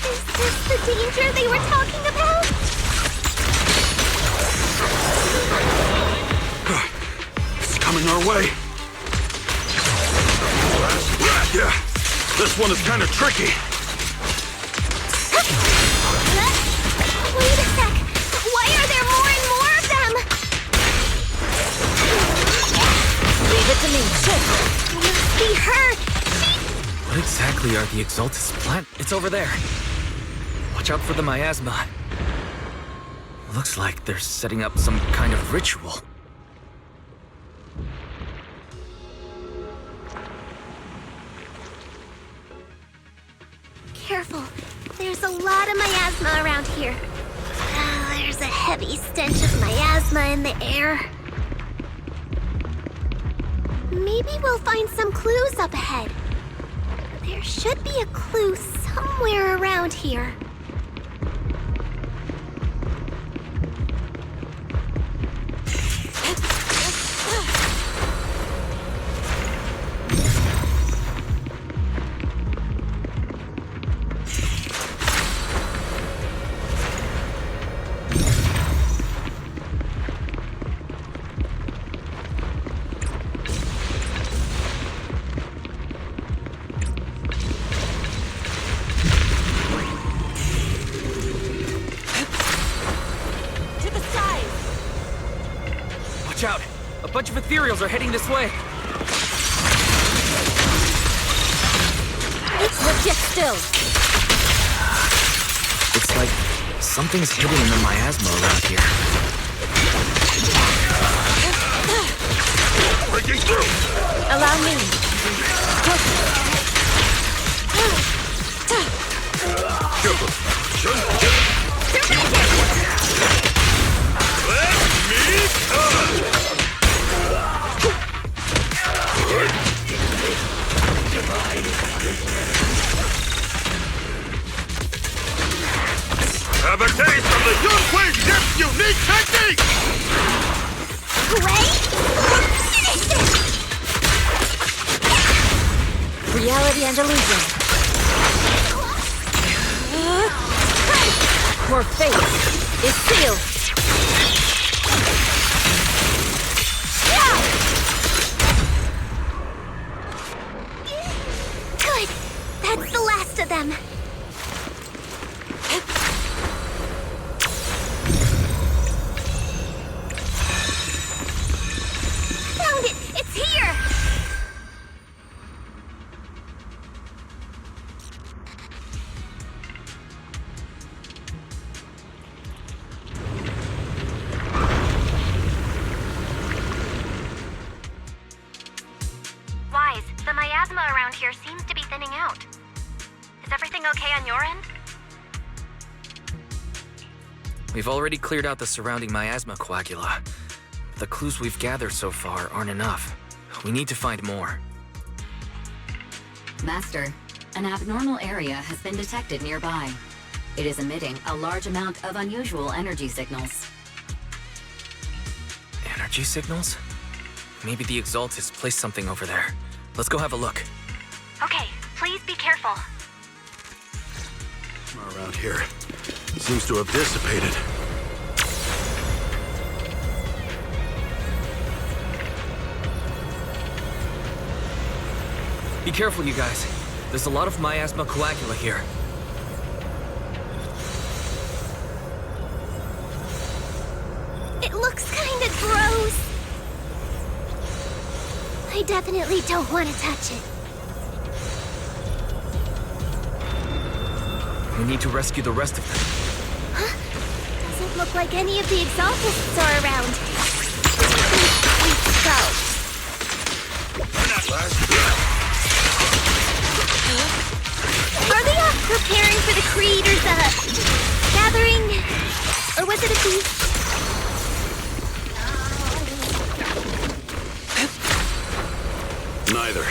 Is this the danger they were talking about? It's coming our way. Yeah, this one is kind of tricky. Wait a sec. Why are there more and more of them? Leave it to me. Shit. Must be her. What exactly are the Exaltists plan? It's over there. Watch out for the miasma. Looks like they're setting up some kind of ritual. Careful. There's a lot of miasma around here. There's a heavy stench of miasma in the air. Maybe we'll find some clues up ahead. There should be a clue somewhere around here. Watch out! A bunch of ethereals are heading this way. Sit still. Looks like something's hidden in the miasma around here. Breaking through! Allow me. Have a taste of the Yunhui Dip's unique technique! Great! Finish this! Reality and illusion. Your fate is sealed. Good! That's the last of them. Found it! It's here! Wise, the miasma around here seems to be thinning out. Is everything okay on your end? We've already cleared out the surrounding miasma coagula. The clues we've gathered so far aren't enough. We need to find more. Master, an abnormal area has been detected nearby. It is emitting a large amount of unusual energy signals. Energy signals? Maybe the Exaltist placed something over there. Let's go have a look. Okay, please be careful. Around here. Seems to have dissipated. Be careful, you guys. There's a lot of miasma coagula here. It looks kinda gross. I definitely don't want to touch it. We need to rescue the rest of them. Huh? Doesn't look like any of the Exaltists are around. Let's go. Are they off preparing for the Creator's, gathering? Or was it a feast? Neither.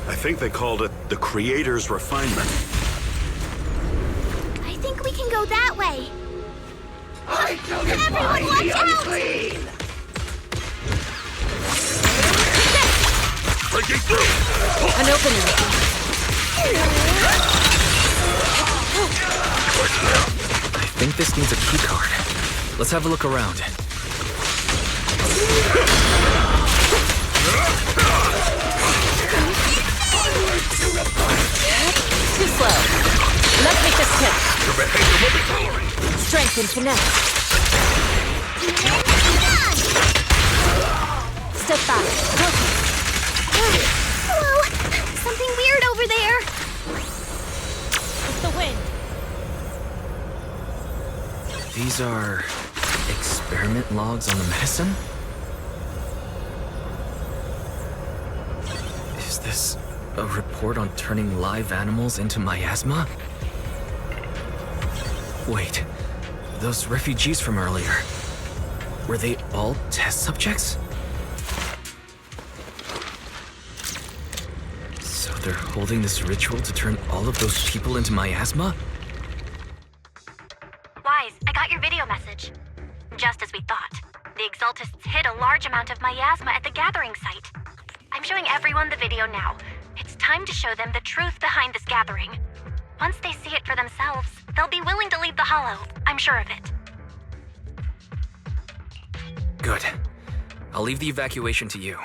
I think they called it the Creator's Refinement. I think we can go that way. I shall Everyone watch the out! unclean! Breaking through! An opening. I think this needs a key card. Let's have a look around. Too slow. Let's make this quick. Your behavior will be tolerated. Strength and finesse. Step back. Whoa! Something weird over there. It's the wind. These are experiment logs on the medicine? Is this a report on turning live animals into miasma? Wait, those refugees from earlier, were they all test subjects? So they're holding this ritual to turn all of those people into miasma? Wise, I got your video message. Just as we thought. The Exaltists hid a large amount of miasma at the gathering site. I'm showing everyone the video now. It's time to show them the truth behind this gathering. Once they see it for themselves, they'll be willing to leave the Hollow. I'm sure of it. Good. I'll leave the evacuation to you.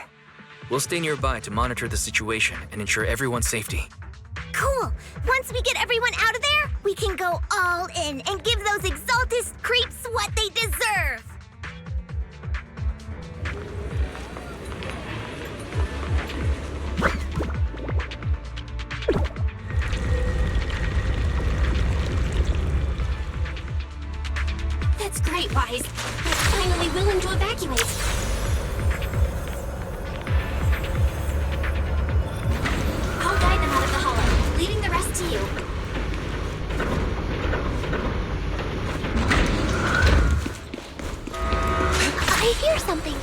We'll stay nearby to monitor the situation and ensure everyone's safety. Cool. Once we get everyone out of there, we can go all in and give those Exaltist creeps what they deserve. That's great, Wise. But finally willing to evacuate. I'll guide them out of the hollow, leaving the rest to you. I hear something.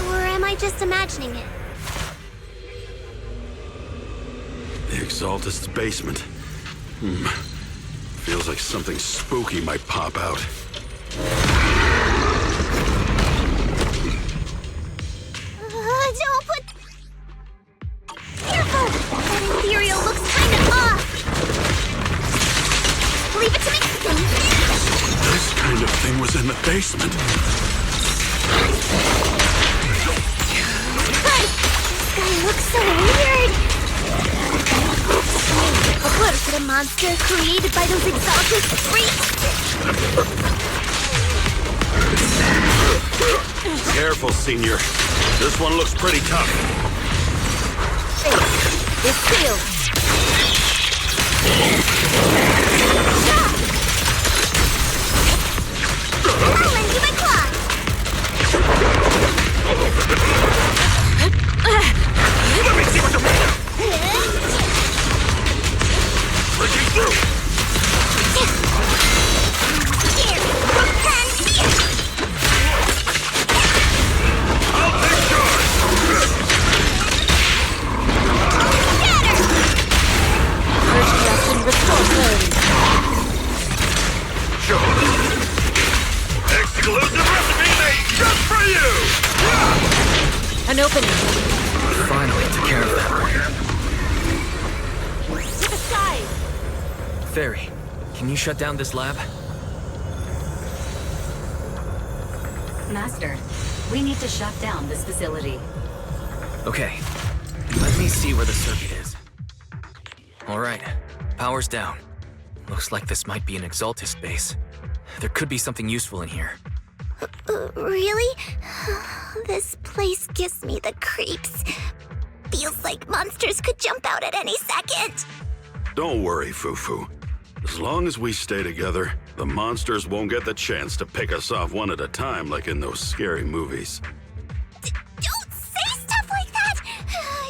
Or am I just imagining it? The Exaltist's basement. Feels like something spooky might pop out. Don't put... Careful! That ethereal looks kind of off. Leave it to me. This kind of thing was in the basement. This guy looks so weird. Of course, the monster created by those Exaltist freaks. Careful, Senior. This one looks pretty tough. It's sealed. I'll lend you my claws. Let me see what you're made of! Breaking through! Here, and here. I'll take charge! Purge connection restore clarity. Sure. Exclusive recipe made just for you! An opening. Finally took care of that one. To the side! Fairy, can you shut down this lab? Master, we need to shut down this facility. Okay. Let me see where the circuit is. Alright. Power's down. Looks like this might be an Exaltist base. There could be something useful in here. Really? This place gives me the creeps. Feels like monsters could jump out at any second. Don't worry, Fufu. As long as we stay together, the monsters won't get the chance to pick us off one at a time like in those scary movies. Don't say stuff like that!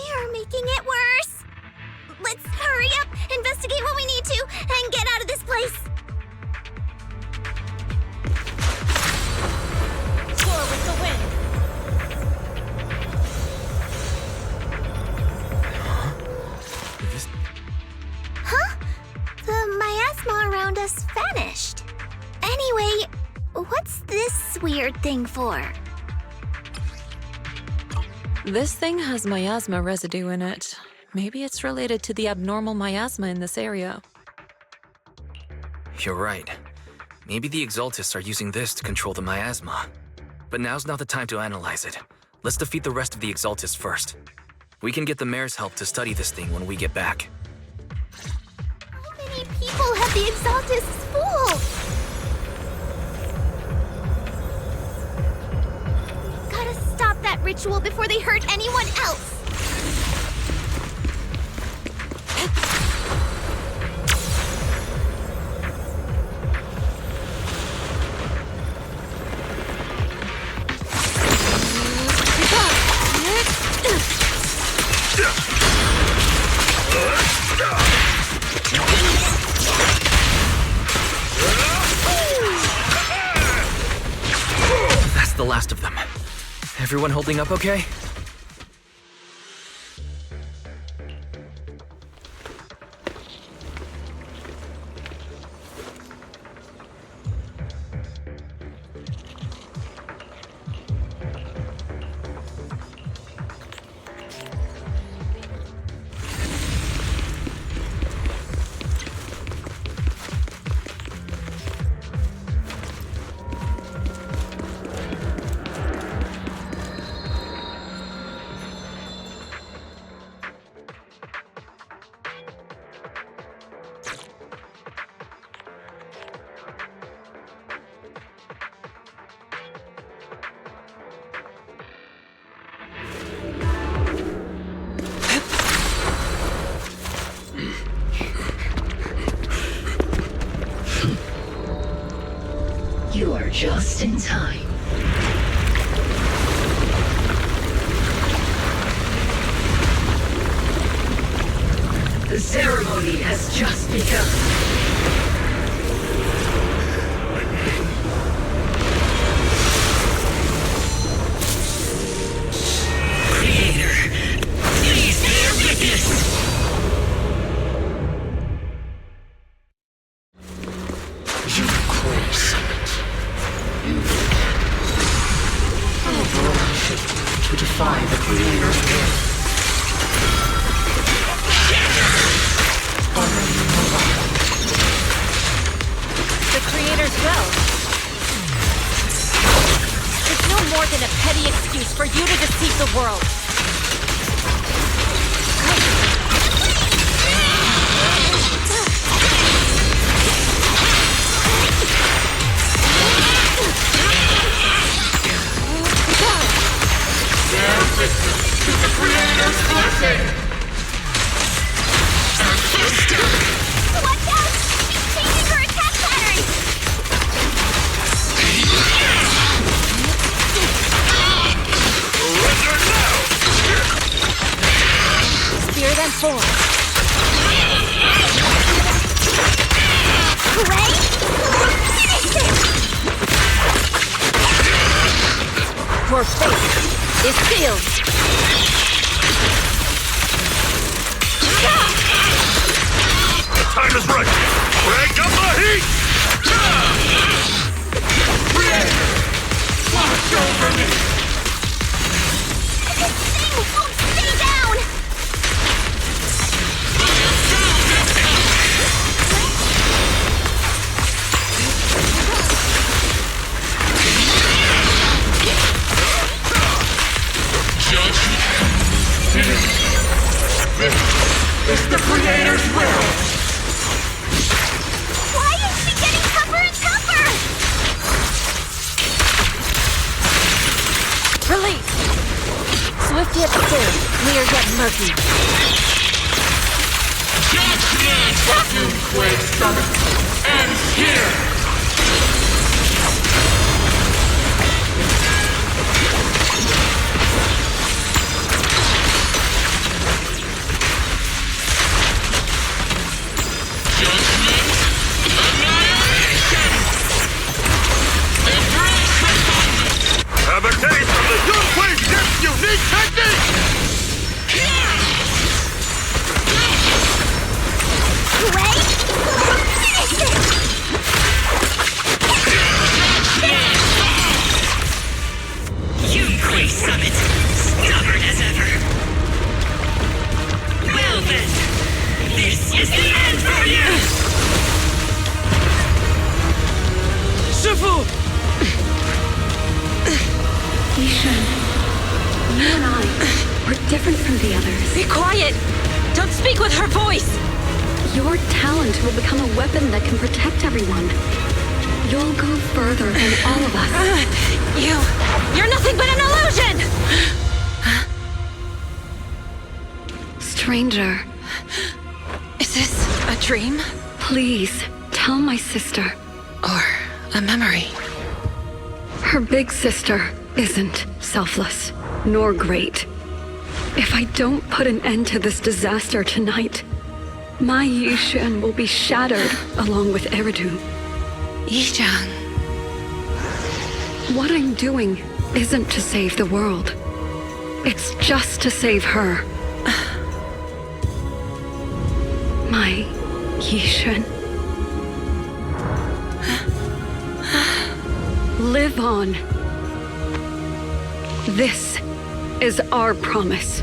You're making it worse. Let's hurry up, investigate what we need to, and get out of this place. Soar with the wind. Huh? The miasma around us vanished. Anyway, what's this weird thing for? This thing has miasma residue in it. Maybe it's related to the abnormal miasma in this area. You're right. Maybe the Exaltists are using this to control the miasma. But now's not the time to analyze it. Let's defeat the rest of the Exaltists first. We can get the mayor's help to study this thing when we get back. How many people have the Exaltists fooled? Gotta stop that ritual before they hurt anyone else. That's the last of them. Everyone holding up okay? You are just in time. The ceremony has just begun. To defy the Creator's will. The Creator's will? It's no more than a petty excuse for you to deceive the world. The Creator's blessing! Watch out! She's changing her attack pattern! Surrender now! Spear them forward. Hooray! Your fate is sealed. The time is right! Crank up the heat! Creator! Watch over me! This thing won't stay down! It's the Creator's will! Why is she getting tougher and tougher? Release! Swift yet still, clear yet murky. Judgment of Doomquake Summit ends here! Have a taste of the Doomquake Dip's unique technique! Hooray! Finish it! Doomquake Summit, stubborn as ever. Well then, this is the end for you! Shifu! Yishan, you and I, we're different from the others. Be quiet! Don't speak with her voice! Your talent will become a weapon that can protect everyone. You'll go further than all of us. You're nothing but an illusion! Stranger. Is this a dream? Please, tell my sister. Or a memory? Her big sister isn't selfless, nor great. If I don't put an end to this disaster tonight, my Yishan will be shattered along with Eridu. Yishan. What I'm doing isn't to save the world. It's just to save her. My Yishan. Live on. This is our promise.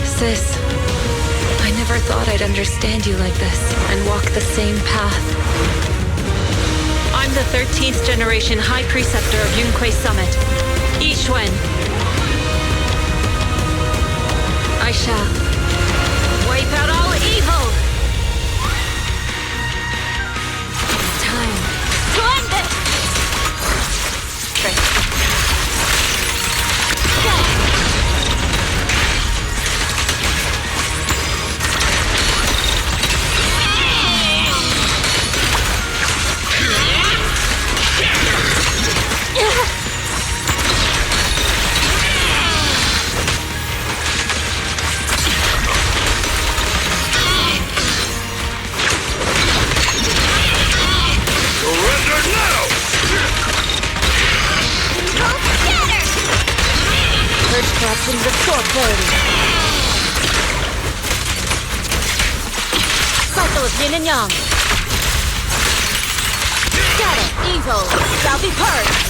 Sis, I never thought I'd understand you like this and walk the same path. I'm the 13th generation High Preceptor of Yunquei Summit, Yixuan. I shall wipe out all evil! It's time and restore clarity. Cycle of yin and yang. Shadow, evil, shall be purged.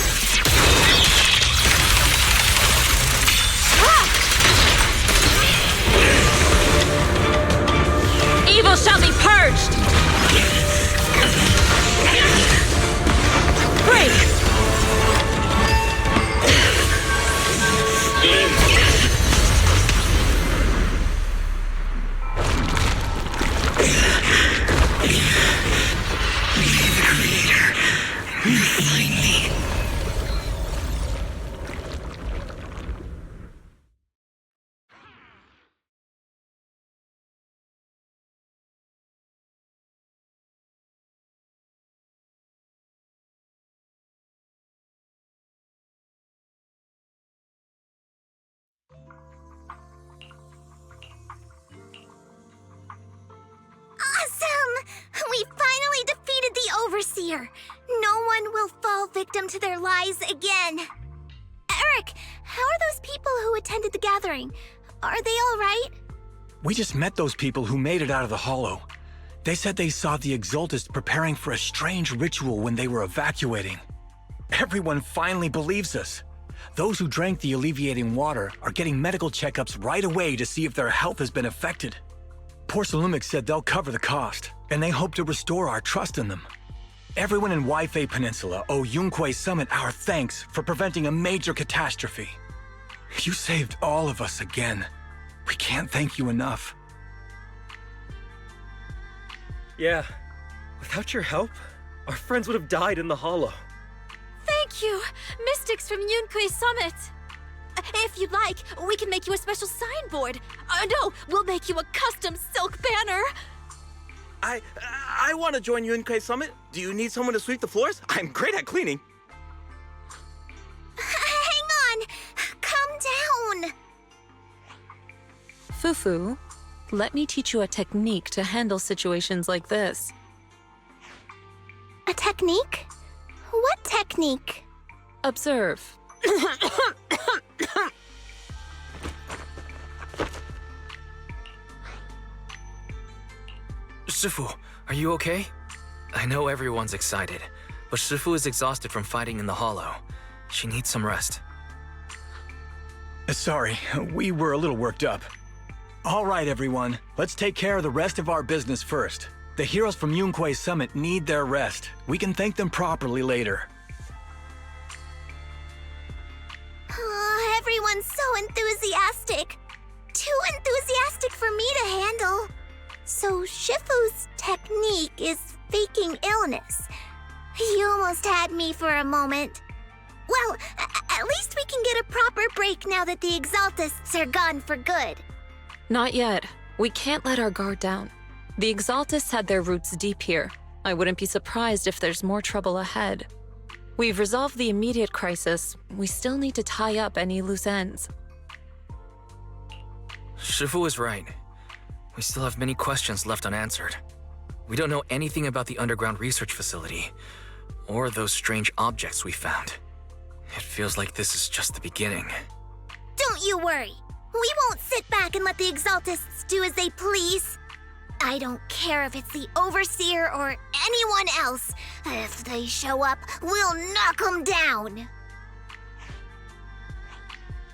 Evil shall be purged! Break! We finally defeated the Overseer! No one will fall victim to their lies again! Eric, how are those people who attended the gathering? Are they all right? We just met those people who made it out of the Hollow. They said they saw the Exaltist preparing for a strange ritual when they were evacuating. Everyone finally believes us. Those who drank the alleviating water are getting medical checkups right away to see if their health has been affected. Porcelumix said they'll cover the cost, and they hope to restore our trust in them. Everyone in Waifei Peninsula owe Yunquei Summit our thanks for preventing a major catastrophe. You saved all of us again. We can't thank you enough. Yeah. Without your help, our friends would have died in the Hollow. Thank you, Mystics from Yunquei Summit. If you'd like, we can make you a special signboard. No, we'll make you a custom silk banner. I want to join Yunquei Summit. Do you need someone to sweep the floors? I'm great at cleaning. Hang on! Calm down! Fufu, let me teach you a technique to handle situations like this. A technique? What technique? Observe. Shifu, are you okay? I know everyone's excited, but Shifu is exhausted from fighting in the Hollow. She needs some rest. Sorry, we were a little worked up. All right, everyone. Let's take care of the rest of our business first. The heroes from Yunquei Summit need their rest. We can thank them properly later. Everyone's so enthusiastic. Too enthusiastic for me to handle. So Shifu's technique is faking illness. You almost had me for a moment. Well, at least we can get a proper break now that the Exaltists are gone for good. Not yet. We can't let our guard down. The Exaltists had their roots deep here. I wouldn't be surprised if there's more trouble ahead. We've resolved the immediate crisis. We still need to tie up any loose ends. Shifu is right. We still have many questions left unanswered. We don't know anything about the underground research facility, or those strange objects we found. It feels like this is just the beginning. Don't you worry. We won't sit back and let the Exaltists do as they please. I don't care if it's the Overseer or anyone else. If they show up, we'll knock them down.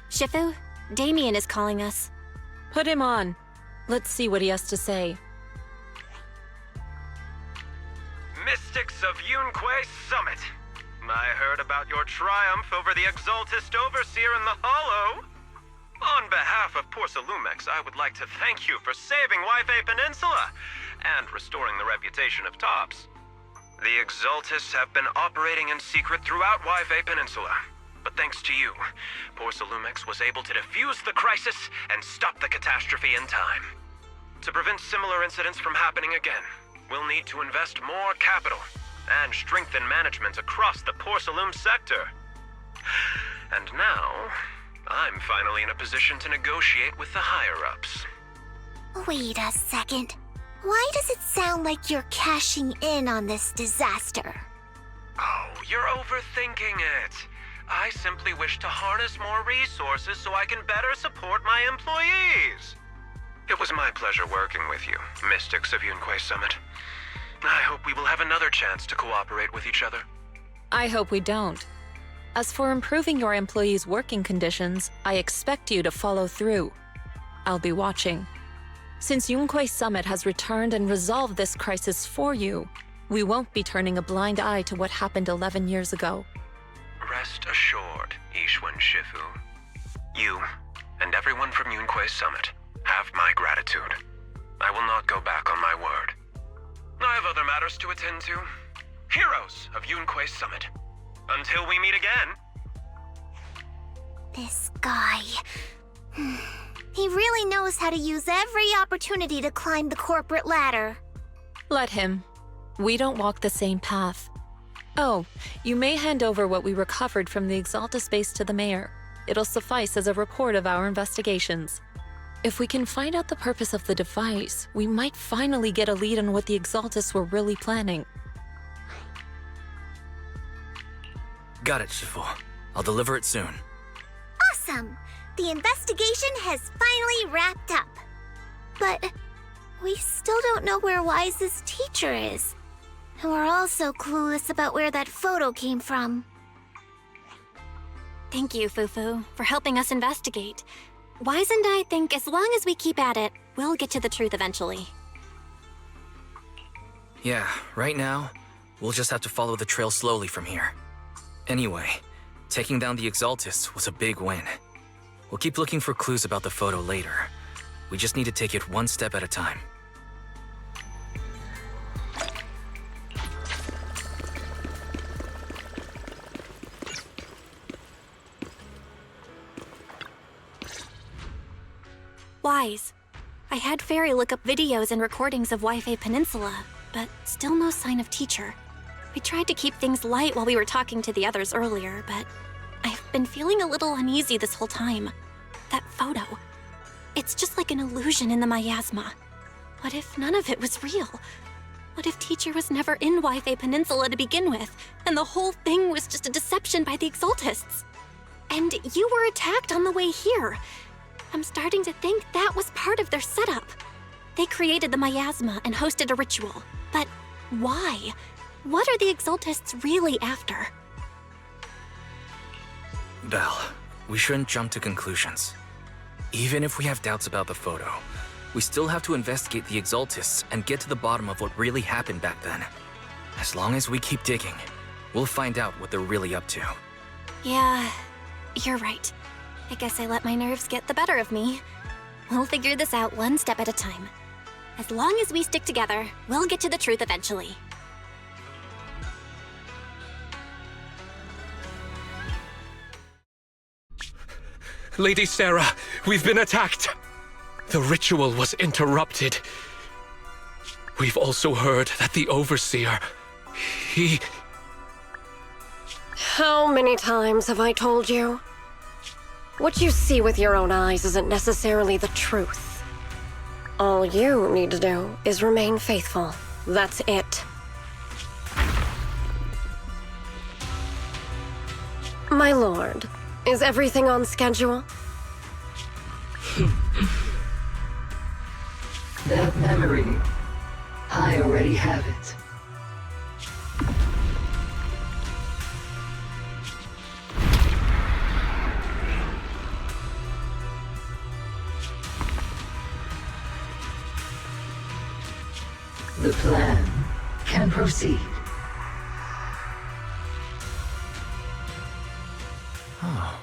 Shifu, Damien is calling us. Put him on. Let's see what he has to say. Mystics of Yunquei Summit. I heard about your triumph over the Exaltist Overseer in the Hollow. On behalf of Porcelumix, I would like to thank you for saving Waifei Peninsula and restoring the reputation of Tops. The Exaltists have been operating in secret throughout Waifei Peninsula, but thanks to you, Porcelumix was able to defuse the crisis and stop the catastrophe in time. To prevent similar incidents from happening again, we'll need to invest more capital and strengthen management across the Porcelum sector. And now, I'm finally in a position to negotiate with the higher-ups. Wait a second. Why does it sound like you're cashing in on this disaster? Oh, you're overthinking it. I simply wish to harness more resources so I can better support my employees. It was my pleasure working with you, Mystics of Yunquay Summit. I hope we will have another chance to cooperate with each other. I hope we don't. As for improving your employees' working conditions, I expect you to follow through. I'll be watching. Since Yunquay Summit has returned and resolved this crisis for you, we won't be turning a blind eye to what happened 11 years ago. Rest assured, Ishwan Shifu. You, and everyone from Yunquay Summit, have my gratitude. I will not go back on my word. I have other matters to attend to. Heroes of Yunquay Summit. Until we meet again. This guy... He really knows how to use every opportunity to climb the corporate ladder. Let him. We don't walk the same path. Oh, you may hand over what we recovered from the Exaltist base to the mayor. It'll suffice as a report of our investigations. If we can find out the purpose of the device, we might finally get a lead on what the Exaltists were really planning. Got it, Shifu. I'll deliver it soon. Awesome! The investigation has finally wrapped up. But we still don't know where Wise's teacher is. And we're also clueless about where that photo came from. Thank you, Fufu, for helping us investigate. Wise and I think as long as we keep at it, we'll get to the truth eventually. Yeah, right now, we'll just have to follow the trail slowly from here. Anyway, taking down the Exaltist was a big win. We'll keep looking for clues about the photo later. We just need to take it one step at a time. Wise. I had Fairy look up videos and recordings of Wi-Fi Peninsula, but still no sign of teacher. We tried to keep things light while we were talking to the others earlier, but I've been feeling a little uneasy this whole time. That photo. It's just like an illusion in the miasma. What if none of it was real? What if teacher was never in Wi-Fi Peninsula to begin with, and the whole thing was just a deception by the Exaltists? And you were attacked on the way here. I'm starting to think that was part of their setup. They created the miasma and hosted a ritual. But why? What are the Exaltists really after? Belle, we shouldn't jump to conclusions. Even if we have doubts about the photo, we still have to investigate the Exaltists and get to the bottom of what really happened back then. As long as we keep digging, we'll find out what they're really up to. Yeah, you're right. I guess I let my nerves get the better of me. We'll figure this out one step at a time. As long as we stick together, we'll get to the truth eventually. Lady Sarah, we've been attacked. The ritual was interrupted. We've also heard that the Overseer, he... How many times have I told you? What you see with your own eyes isn't necessarily the truth. All you need to do is remain faithful. That's it. My lord, is everything on schedule? That memory, I already have it. The plan can proceed. Oh.